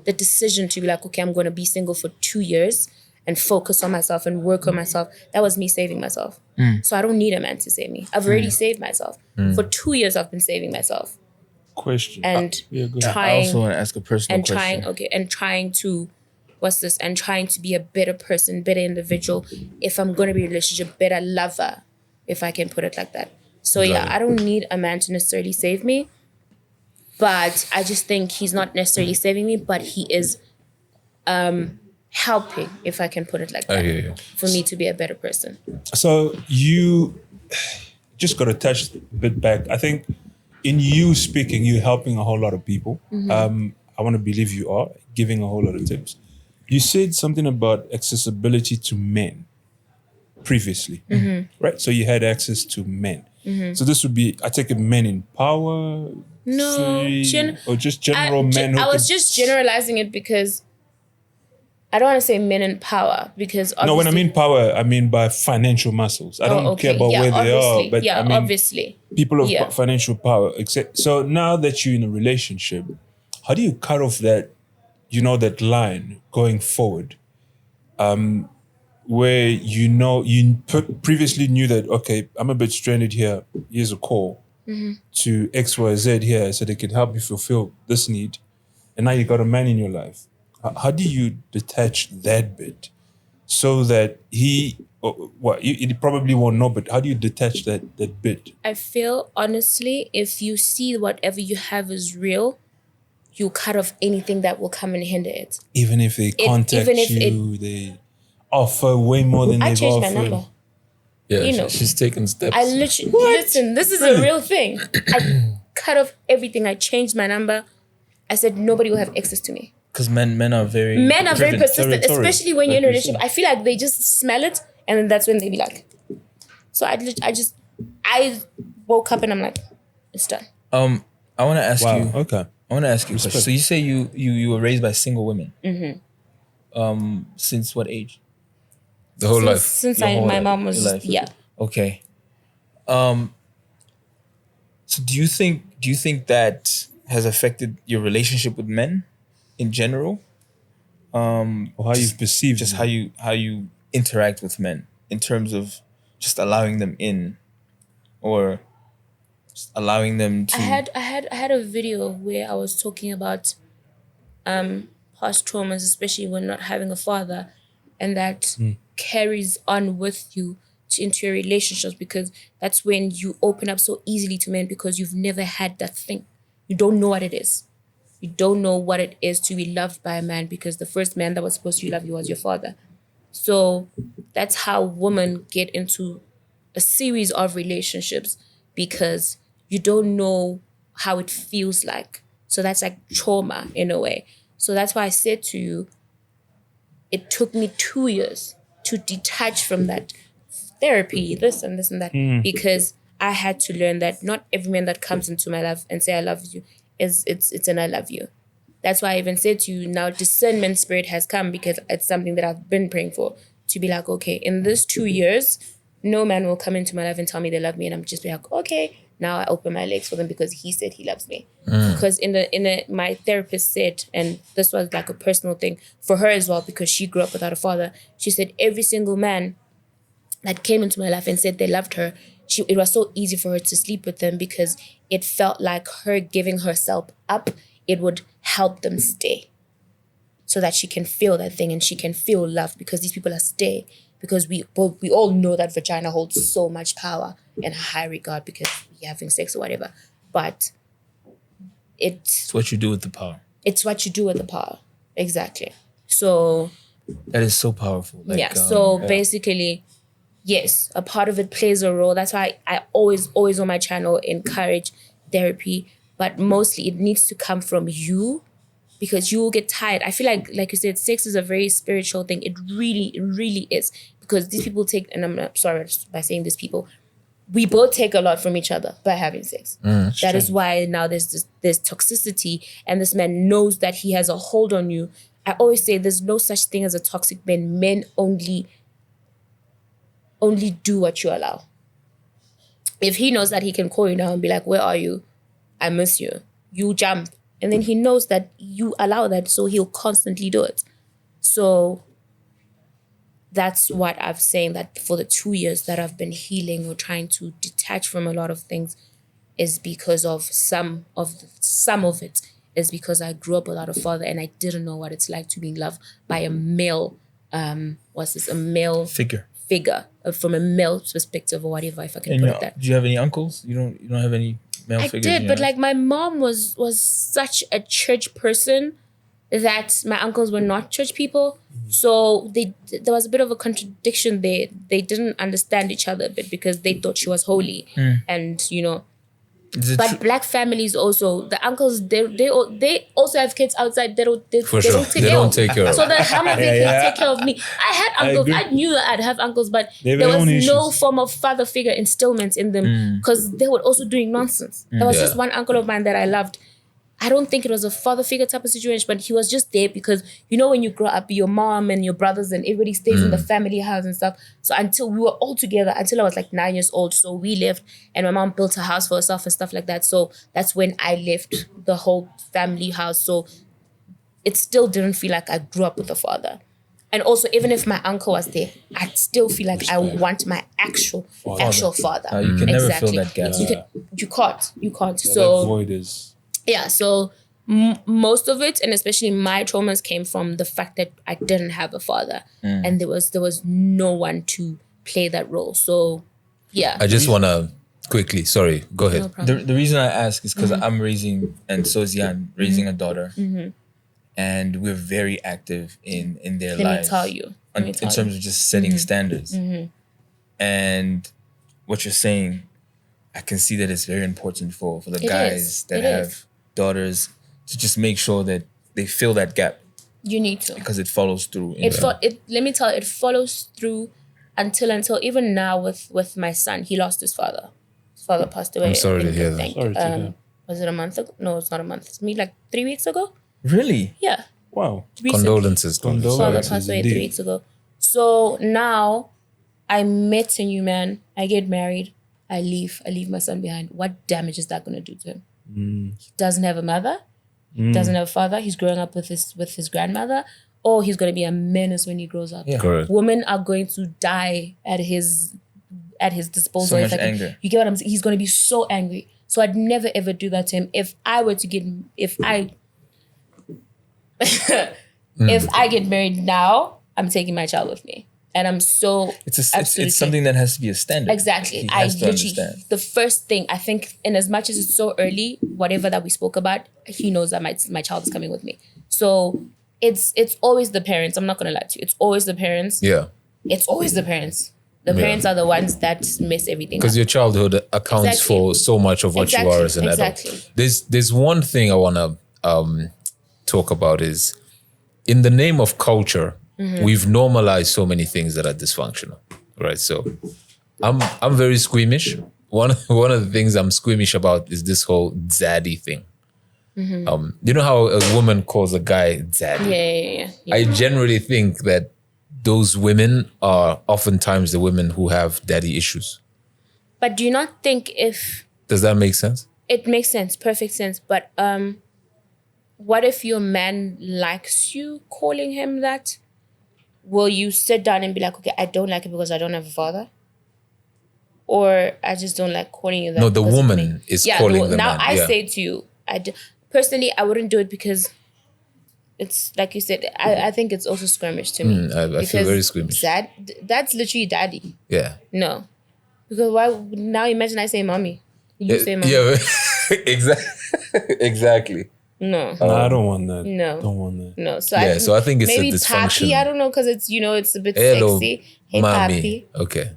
decision to be like, okay, I'm going to be single for 2 years and focus on myself and work on myself, that was me saving myself. So I don't need a man to save me. I've already saved myself. For 2 years, I've been saving myself Question. and Yeah, go ahead. I trying also want to ask a personal question. trying to trying to be a better person, better individual. If I'm going to be in a relationship, better lover, if I can put it like that. So Got yeah, it. I don't need a man to necessarily save me. But I just think he's not necessarily saving me, but he is helping, if I can put it like that, I hear you. for me to be a better person. So you just got to touch a bit back. I think in you speaking, you're helping a whole lot of people. I want to believe you are giving a whole lot of tips. You said something about accessibility to men previously, right? So you had access to men. So this would be, I take it, men in power, No, or just general men. Who I was could- just generalizing it because I don't want to say men in power because No, when I obviously- mean power, I mean by financial muscles. I don't care about where they are, obviously. but yeah, I mean obviously. people of Yeah. financial power. So now that you're in a relationship, how do you cut off that, that line going forward, where previously knew that, okay, I'm a bit stranded here. Here's a call to XYZ here so they can help you fulfill this need, and now you got a man in your life. How do you detach that bit so that he probably won't know, but how do you detach that bit? I feel honestly, if you see whatever you have is real, you cut off anything that will come and hinder it. Even if they contact even if you, they offer way more than I they've changed my offered. number. Yeah, You know. she's taking steps. I literally listen. This is a real thing. I cut off everything. I changed my number. I said nobody will have access to me. Because men are very Persistent, territorial, especially when you're in a like you relationship. I feel like they just smell it, and then that's when they be like. So I woke up and I'm like, it's done. I want to ask Wow. you. Okay. I want to ask you a question. So you say you were raised by single women. Since what age? the whole life. Since Your whole my life, mom was your just, life. yeah. Okay. So do you think that has affected your relationship with men in general? Or how you've perceived Just it. how you interact with men in terms of just allowing them in, or just allowing them to. I had a video where I was talking about past traumas, especially when not having a father, and that carries on with you into your relationships, because that's when you open up so easily to men because you've never had that thing. You don't know what it is. You don't know what it is to be loved by a man, because the first man that was supposed to love you was your father. So that's how women get into a series of relationships, because you don't know how it feels like So that's like trauma in a way. So that's why I said to you, it took me 2 years to detach from that therapy, this and that, because I had to learn that not every man that comes into my life and say I love you it's an I love you. That's why I even said to you, now discernment spirit has come, because it's something that I've been praying for, to be like, okay, in this 2 years, no man will come into my life and tell me they love me, and I'm just be like, okay, now I open my legs for them because he said he loves me. Because my therapist said, and this was like a personal thing for her as well, because she grew up without a father. She said every single man that came into my life and said they loved her, it was so easy for her to sleep with them because it felt like her giving herself up, it would help them stay, so that she can feel that thing and she can feel love, because these people are stay. Because we all know that vagina holds so much power and high regard because we're having sex or whatever. But It's what you do with the power. It's what you do with the power. Exactly. So That is so powerful. Like, basically, yes, a part of it plays a role. That's why I always on my channel encourage therapy, but mostly it needs to come from you, because you will get tired. I feel like you said, sex is a very spiritual thing. It really is. Because these people take, and I'm not sorry by saying these people, we both take a lot from each other by having sex. That is why now there's toxicity, and this man knows that he has a hold on you. I always say there's no such thing as a toxic man. Men only do what you allow. If he knows that he can call you now and be like, where are you? I miss you. You jump. And then he knows that you allow that, so he'll constantly do it. So that's what I'm saying, that for the 2 years that I've been healing or trying to detach from a lot of things is because of some of it is because I grew up without a father, and I didn't know what it's like to be loved by a male, a male figure from a male perspective or whatever, if I can put it that. Do you have any uncles? You don't have any male figures? I did, but like my mom was such a church person that my uncles were not church people. So there was a bit of a contradiction there. They didn't understand each other a bit because they thought she was holy. And, but black families also, the uncles, they also have kids outside. They don't take care of. So then how much they can take care of me? I had uncles. I knew that I'd have uncles, but there was no form of father figure instillment in them, because they were also doing nonsense. There was just one uncle of mine that I loved. I don't think it was a father figure type of situation, but he was just there because, when you grow up, your mom and your brothers and everybody stays in the family house and stuff. So until we were all together, until I was like 9 years old. So we left, and my mom built a house for herself and stuff like that. So that's when I left the whole family house. So it still didn't feel like I grew up with a father. And also, even if my uncle was there, I'd still feel like I want my actual father. You can never fill that gap. You can't. Yeah, so that void is... Yeah, so most of it, and especially my traumas, came from the fact that I didn't have a father, and there was no one to play that role. So, yeah. I just want to quickly, sorry, go ahead. No problem. The reason I ask is because I'm raising, and so is Yann, raising a daughter. And we're very active in their lives. Let me tell you. In terms of just setting standards. And what you're saying, I can see that it's very important for the guys that have daughters to just make sure that they fill that gap. You need to. Because it follows through. Let me tell you, it follows through until even now with my son. He lost his father. His father passed away. I'm sorry to hear that. Was it a month ago? No, it's not a month. It's me like 3 weeks ago. Really? Yeah. Wow. Recently. Condolences. Father passed away 3 weeks ago. So now I met a new man. I get married. I leave my son behind. What damage is that going to do to him? He doesn't have a mother. Doesn't have a father. He's growing up with his grandmother. Or he's going to be a menace when he grows up. Yeah. Correct. Women are going to die at his disposal. So much anger. You get what I'm saying? He's going to be so angry. So I'd never ever do that to him. If I get married now, I'm taking my child with me. And I'm so it's something that has to be a standard. Exactly. He has to understand. The first thing, I think, in as much as it's so early, whatever that we spoke about, he knows that my child is coming with me. So it's always the parents. I'm not gonna lie to you. It's always the parents. Yeah. It's always the parents. The parents are the ones that mess everything up. Because your childhood accounts for so much of what you are as an adult. There's one thing I want to talk about is, in the name of culture, we've normalized so many things that are dysfunctional, right? So I'm very squeamish. One of the things I'm squeamish about is this whole zaddy thing. You know how a woman calls a guy zaddy? Yeah. I generally think that those women are oftentimes the women who have daddy issues. But do you not think Does that make sense? It makes sense, perfect sense. But what if your man likes you calling him that? Will you sit down and be like, okay, I don't like it because I don't have a father? Or I just don't like calling you that? No, the woman is calling the now man. I say to you, personally, I wouldn't do it because it's like you said, I think it's also squeamish to me. I feel very squeamish. That's literally daddy. Yeah. No. Because why now imagine I say mommy. You say mommy. Yeah, exactly. No. No, I don't want that. No. Don't want that. No. So so I think it's maybe a dysfunction. papi, I don't know, because it's it's a bit Hello, sexy. Hey mommy. papi. Okay.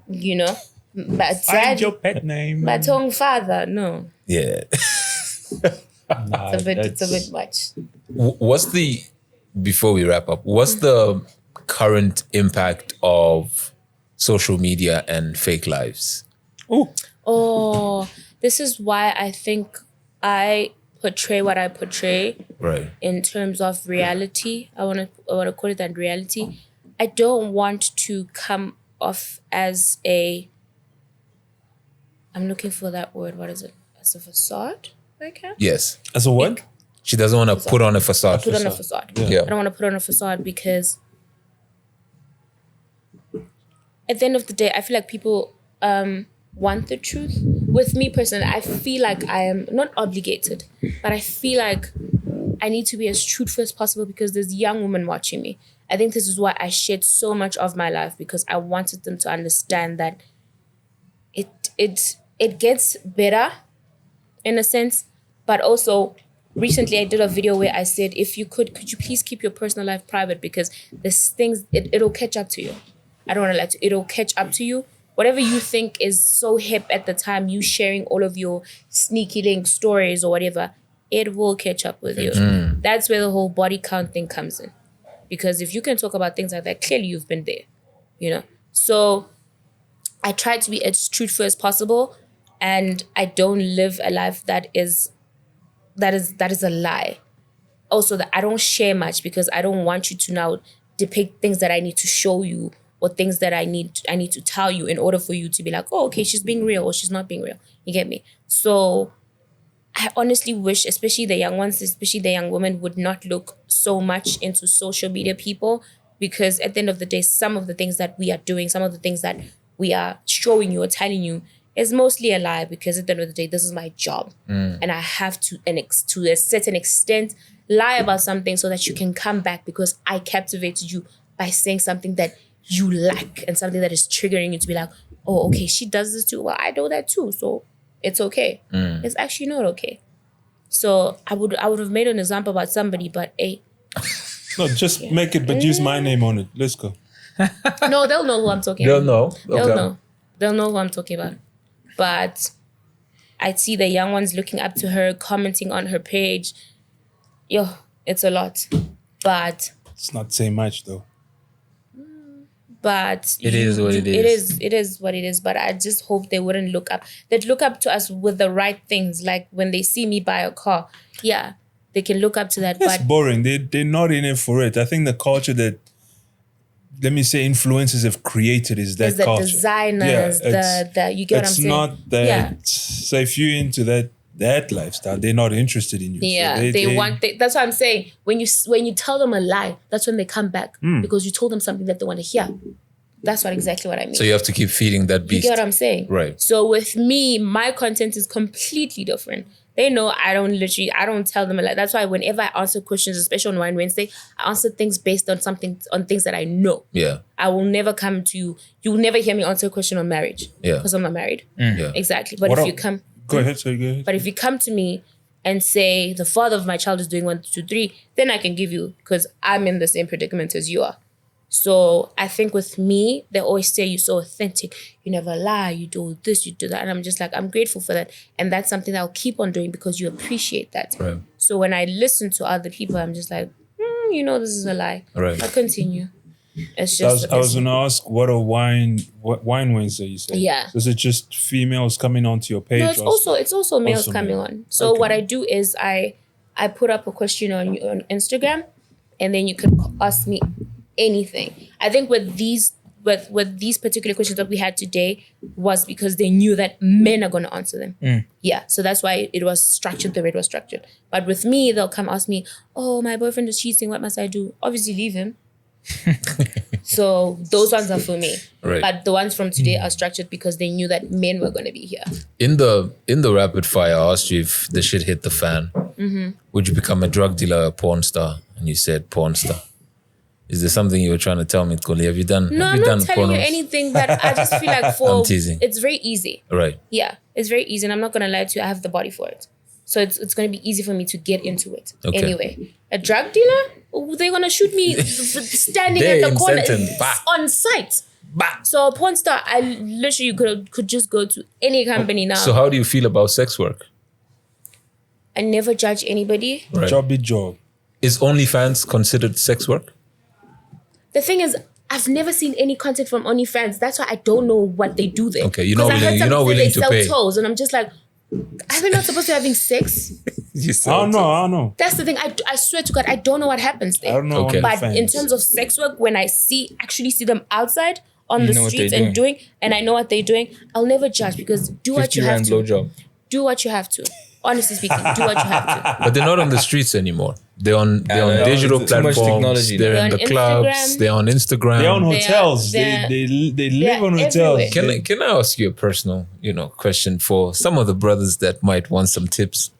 But Find dad, your pet name. but tongue father, no. Yeah. Nah, It's a bit much. Before we wrap up, what's the current impact of social media and fake lives? Oh, this is why I think I portray what I portray Right. in terms of reality. I wanna call it that, reality. I don't want to come off as I'm looking for that word. What is it? As a facade? Yes. As a what? She doesn't want to put on a facade. Put on a facade. Yeah. I don't want to put on a facade because at the end of the day, I feel like people want the truth. With me personally, I feel like I am not obligated, but I feel like I need to be as truthful as possible because there's young women watching me. I think this is why I shared so much of my life, because I wanted them to understand that it gets better in a sense, but also recently I did a video where I said, if you could you please keep your personal life private, because there's things, it'll catch up to you. I don't want to lie to you. It'll catch up to you. Whatever you think is so hip at the time, you sharing all of your sneaky link stories or whatever, it will catch up with you. That's where the whole body count thing comes in. Because if you can talk about things like that, clearly you've been there, So I try to be as truthful as possible, and I don't live a life that is a lie. Also, that I don't share much because I don't want you to now depict things that I need to show you or things that I need to tell you in order for you to be like, oh, okay, she's being real or she's not being real. You get me? So I honestly wish, especially the young ones, especially the young women, would not look so much into social media people, because at the end of the day, some of the things that we are doing, some of the things that we are showing you or telling you is mostly a lie, because at the end of the day, this is my job. And I have to a certain extent, lie about something so that you can come back, because I captivated you by saying something that you like and something that is triggering you to be like, oh, okay, she does this too. Well, I know that too, so it's okay. It's actually not okay. So I would have made an example about somebody, but hey. No, just make it, but use my name on it. Let's go. No, they'll know who I'm talking They'll about. know. They'll Okay. know. They'll know who I'm talking about. But I see the young ones looking up to her, commenting on her page. Yo, it's a lot. But It's not saying much though. It is what it is. It is what it is. But I just hope they wouldn't look up. They'd look up to us with the right things. Like when they see me buy a car, yeah, they can look up to that. It's But boring. They're not in it for it. I think the culture that, let me say, influencers have created is that there's the culture. designers, the you get what I'm It's saying? not that. Yeah. So if you're into that lifestyle, they're not interested in you. Yeah, So they want. That's what I'm saying. When you tell them a lie, that's when they come back, because you told them something that they want to hear. That's exactly what I mean. So you have to keep feeding that You beast. get what I'm saying? Right. So with me, my content is completely different. They know I don't tell them a lie. That's why whenever I answer questions, especially on Wine Wednesday, I answer things based on things that I know. Yeah. I will never come to you. You will never hear me answer a question on marriage. Yeah. Because I'm not married. Yeah. Exactly. But What if el- you come. Go ahead, sorry, go ahead. But if you come to me and say the father of my child is doing 1, 2, 3, then I can give you, because I'm in the same predicament as you are. So I think with me, they always say you're so authentic. You never lie. You do this, you do that. And I'm just like, I'm grateful for that. And that's something that I'll keep on doing because you appreciate that. Right. So when I listen to other people, I'm just like, this is a lie. Right. I'll continue. It's I just. was going to ask what wine Wednesday you said. Yeah. Is it just females coming onto your page? No, it's also males also coming male. on. So Okay. what I do is I put up a question on Instagram, and then you can ask me anything. I think with these particular questions that we had today was because they knew that men are going to answer them. Yeah, so that's why it was structured the way it was structured. But with me, they'll come ask me, "Oh, my boyfriend is cheating. What must I do?" Obviously, leave him. So those ones are for me. Right. But the ones from today are structured because they knew that men were going to be here. In the rapid fire, I asked you if the shit hit the fan. Would you become a drug dealer or a porn star? And you said porn star. Is there something you were trying to tell me, Koli? Have you done? No, have I'm you not done telling you pornos? anything, but I just feel like I'm teasing. it's very easy. Right. Yeah, it's very easy. And I'm not going to lie to you, I have the body for it. So it's going to be easy for me to get into it. Okay. Anyway, a drug dealer, they're going to shoot me standing There at the in corner sentence. Bah. on site. Bah. So a porn star, I literally could just go to any company now. So how do you feel about sex work? I never judge anybody. Right. Job. Is OnlyFans considered sex work? The thing is, I've never seen any content from OnlyFans. That's why I don't know what they do there. Okay, you're not 'Cause I heard willing- you're not somebody say willing they to sell pay. toes, and I'm just like, are we not supposed to be having sex? You I don't know. That's the thing. I swear to God, I don't know what happens there. I don't know. Okay. But in OnlyFans. terms of sex work, when I actually see them outside on the know what streets they're and doing, and I know what they're doing, I'll never judge because do what 50 you have rand to. blowjob. Do what you have to. Honestly speaking, do what you have to. But they're not on the streets anymore. They're on no, digital it's too much platforms. technology They're now. in They're the on clubs. Instagram. They're on Instagram. They're on They are- hotels. they're- They live they're on hotels. everywhere. Can I ask you a personal, question for some of the brothers that might want some tips?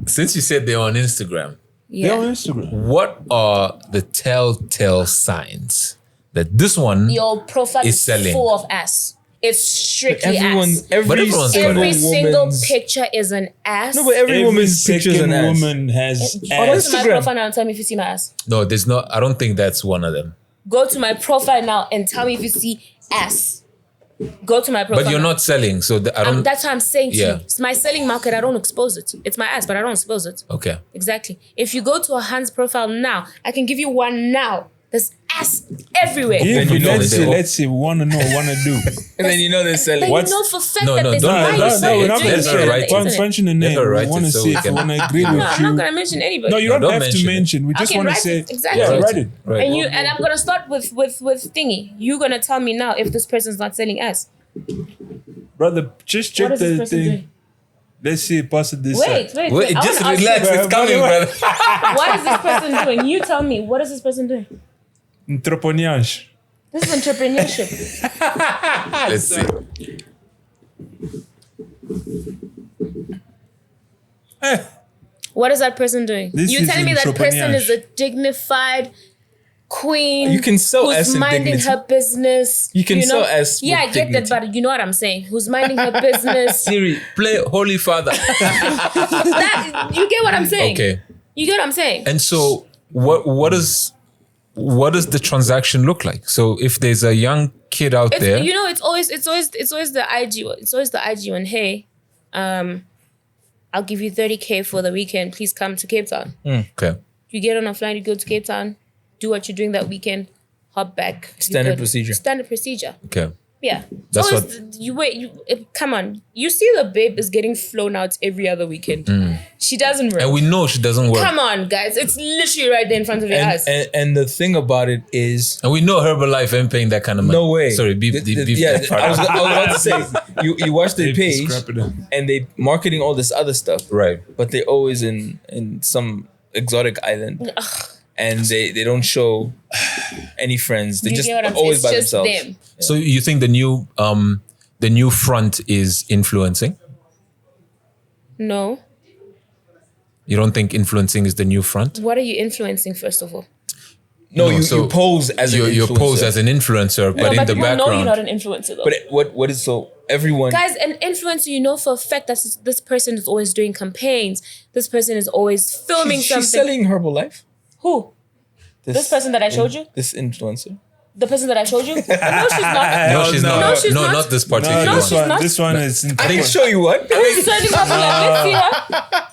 Since you said they're on Instagram, They're on Yeah. Instagram. what are the telltale signs that this one Your profile Is is selling. full of ass. It's strictly Everyone's ass. But everyone's got Every it. single picture is an ass. No, but every woman's pictures second an ass. woman has Go to ass. my Instagram. profile now and tell me if you see my ass. No, there's not. I don't think that's one of them. Go to my profile now and tell me if you see ass. Go to my profile. But you're now. not selling, so I don't. That's what I'm saying to Yeah. you. It's my selling market. I don't expose it. It's my ass, but I don't expose it. Okay. Exactly. If you go to a Hans profile now, I can give you one now. There's ass everywhere. Yeah, Then you know let's they see. all- Let's see. Wanna know? Wanna do? And then you know they're But selling. you What's- know for fact No, that no, there's don't why let you her so say it. we're not Let gonna her say write it. it. Don't mention the Let name. her We write want it to so see we if we can- want to agree No, with I'm you. not gonna mention anybody. No, you No, don't don't have mention to it. mention. We I just can want to write say. it. Exactly. Yeah, Write write it. it. Right. And I'm gonna start with thingy. You're gonna tell me now if this person's not selling ass. Brother, just What check is this the person thing. doing? Let's see. Pass it this Wait. side. Wait, I just wanna ask relax. you, It's coming, brother. what is this person doing? You tell me. What is this person doing? Entreprenage. This is entrepreneurship. Let's see. What is that person doing? This You're is telling me that person entrepreneurship. is a dignified queen. You can sell who's ass in minding dignity. her business. You can know? sell ass Yeah, I with get dignity. that, but you know what I'm saying. Who's minding her business? Siri, play Holy Father. You get what I'm saying? Okay. You get what I'm saying? And so, what does the transaction look like? So, if there's a young kid out It's, there, it's always the IG one. It's always the IG one. Hey, I'll give you 30K for the weekend. Please come to Cape Town. okay, You get on a flight, you go to Cape Town, do what you're doing that weekend, hop back. You're Standard good. procedure. Standard procedure. okay, Yeah. That's Always, come on. You see the babe is getting flown out every other weekend. She doesn't work. and we know she doesn't work, Come on, guys. It's literally right there in front of your eyes. And the thing about it is, and we know Herbalife ain't paying that kind of money. no way. Sorry, beef Yeah, that part I was out. about to say, you watch their page Scrap it up. and they marketing all this other stuff, Right. but they're always in some exotic island. And they don't show any friends. They You just get what I'm saying? always It's by just themselves. them. So you think the new front is influencing? No. You don't think influencing is the new front? What are you influencing, first of all? No, No, so you pose as an You influencer. pose as an influencer, but in the people know you're background, not an influencer, though. But what is so everyone? Guys, an influencer, you know for a fact that this person is always doing campaigns. This person is always filming she's something. selling Herbalife. Who? This person that I showed you? This influencer. The person that I showed you? No, she's not. No, she's no. not. No, she's not. Not this particular No, one. this she's one. not. This one is. I can show you one. She's sending Herbalife.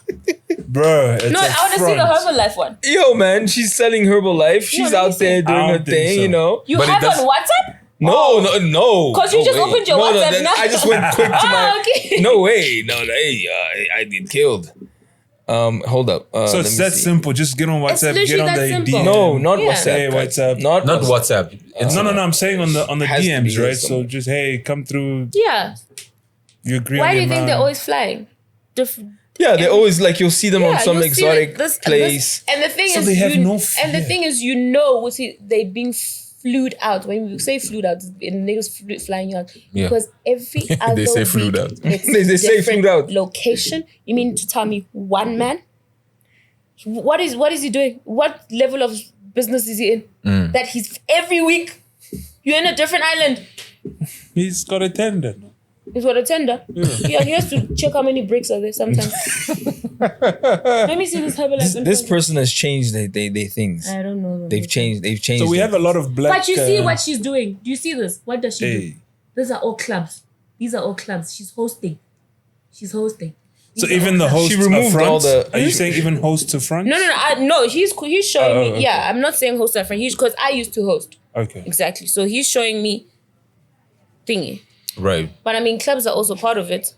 Bro, it's No, a I want to see front. the Herbalife one. Yo, man, she's selling Herbalife. She's let me out there see. doing I her don't think thing, so. you know. You But it have does- on WhatsApp? No. 'Cause you No just way. opened your WhatsApp then now. I just went quick to my. Okay. No way. No, hey, I get killed. Hold up. So let it's me that see. simple. Just get on WhatsApp. literally Get on that the simple. DM. No, not Yeah. WhatsApp. Hey, what's up? Not Not WhatsApp. WhatsApp. No. I'm saying on the Has to DMs, be here right? So somewhere. just hey, come through. Yeah. You agree? Why on do the you think amount. they're always flying? Yeah, they always like you'll see them on some you'll see exotic this- place. And the thing So is, they have no and the fear. thing is, they being flued out. When we say flued out, niggas flying you out Yeah. because every other say week flued out. it's They say different flued out. location. You mean to tell me one man? What is he doing? What level of business is he in? That he's every week you're in a different island. He's got a tender. He's got a tender. Yeah, he has to check how many bricks are there sometimes. Let me see this Herbalife. This person has changed they things. I don't know. They've changed. So we have a lot of black. But you see what she's doing. Do you see this? What does she do? Hey. These are all clubs. These are all clubs. She's hosting. So even the hosts She removed are front. all the- Are you saying even hosts to front? No. He's showing me. okay. Yeah, I'm not saying host at front. Because I used to host. Okay. Exactly. So he's showing me thingy. Right. But I mean, clubs are also part of it.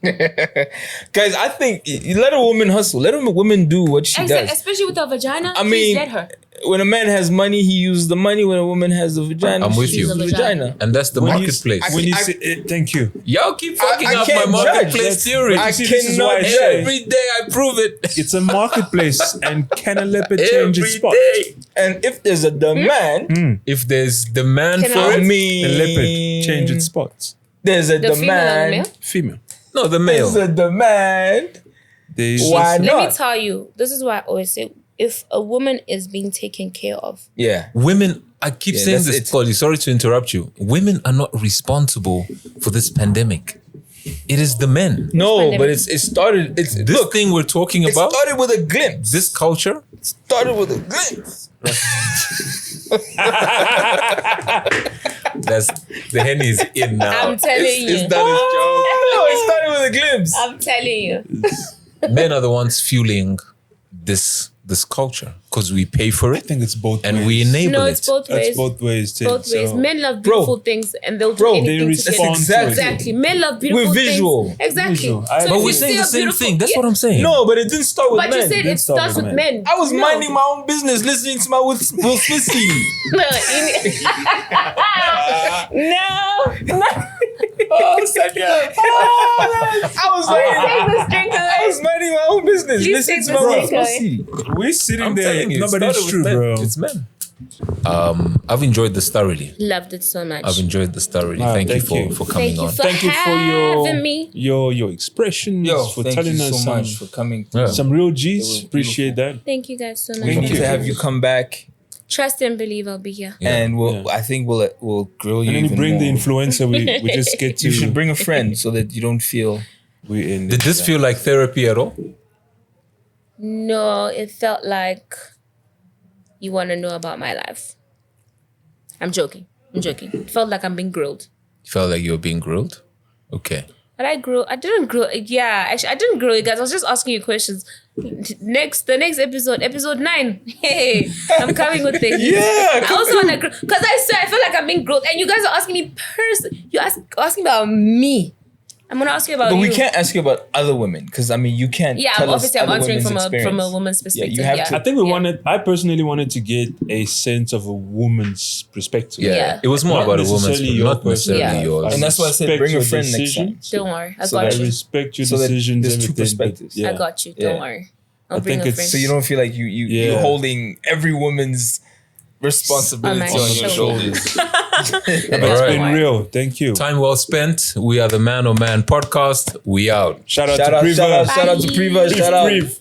Guys, I think you let a woman hustle. Let a woman do what she does. Especially with her vagina. I mean, let her. when a man has money, he uses the money. When a woman has the vagina, I'm with she you. uses the vagina. And that's the When you- marketplace. When you I- say, thank you. Y'all keep fucking I up can't my judge. marketplace theory. I See, this is cannot why I judge. say- Every day I prove it. It's a marketplace, and can a leopard change its Every spot? day. And if there's a demand, If there's demand Can for I- I it, mean, The leopard change its spots. There's a The female or the male? demand. Female. no, the male. There's a demand. They Why Let me not? tell you, this is why I always say, if a woman is being taken care of, Yeah. Women, I keep saying that's this, it. Polly, sorry to interrupt you. Women are not responsible for this pandemic. It is the men. No, pandemic? but it started. It's This look. thing we're talking It about, started with a glimpse. this culture, started with a glimpse. that's the Henny is in now. I'm telling you. It's done its job. No, it started with a glimpse. I'm telling you. Men are the ones fueling this culture because we pay for I it think it's both and ways. we enable No, it. it's both That's ways. both ways. Too. Both ways. So- Men love Bro. beautiful things and they'll do Bro, anything they to respond get to exactly. Exactly. Men love beautiful We're visual. things. Exactly. Visual. So But if But you we're see saying the a same beautiful- thing. That's yeah. what I'm saying. No, but it didn't start with But men. you said Didn't it start starts with with men. men. I was No. minding my own business, listening to my Will Smith CD. No. No. Oh, Sanya. I was Take this drink I away. was minding my own business, Please listening take to this my Will drink Smith away. CD. We're sitting I'm there. telling you, No, it but it's started true, with men. bro. It's men. I've enjoyed this thoroughly. Loved it so much. I've enjoyed this thoroughly. Ah, Thank you thank you. for coming Thank you on. for Thank you for having me. your expressions, for telling us coming. Yeah. some real G's. was Appreciate that. Thank you guys so much. We Thank need you. to have you come back, Trust and believe I'll be here. and we'll. Yeah. I think we'll grill you. And then you even bring the more. influencer. We just get to. You should bring a friend so that you don't feel. We in. Did this feel like therapy at all? No, it felt like you want to know about my life. I'm joking. It felt like I'm being grilled. You felt like you were being grilled? Okay. But I didn't grill. Yeah, actually, I didn't grill you guys. I was just asking you questions. The next episode 9. Hey, I'm coming with things. Yeah, I also want to grill because I feel like I'm being grilled, and you guys are asking me asking about me. I'm gonna ask you about But you. we can't ask you about other women because I mean you can't. Yeah, tell us obviously I'm other answering women's from a experience. woman's perspective. you have yeah. to- I think I personally wanted to get a sense of a woman's perspective. Yeah. Yeah. It was more Not about a woman's, necessarily your not necessarily Yeah. yours. And that's why I said respect bring a your friend next decisions. time. Don't worry, I So got I you. respect your So that decisions. there's two everything, but perspectives. yeah. I got you. Yeah. Don't worry. I'll I bring think a it's- friend. So you don't feel like you're Yeah. holding every woman's responsibility On on, my your shoulders. shoulders. But it's Alright. been real. Thank you. Time well spent. We are the Man O' Man podcast. We out. Shout out Shout to out, Priva. shout out, shout out to Priva, shout out. Priv.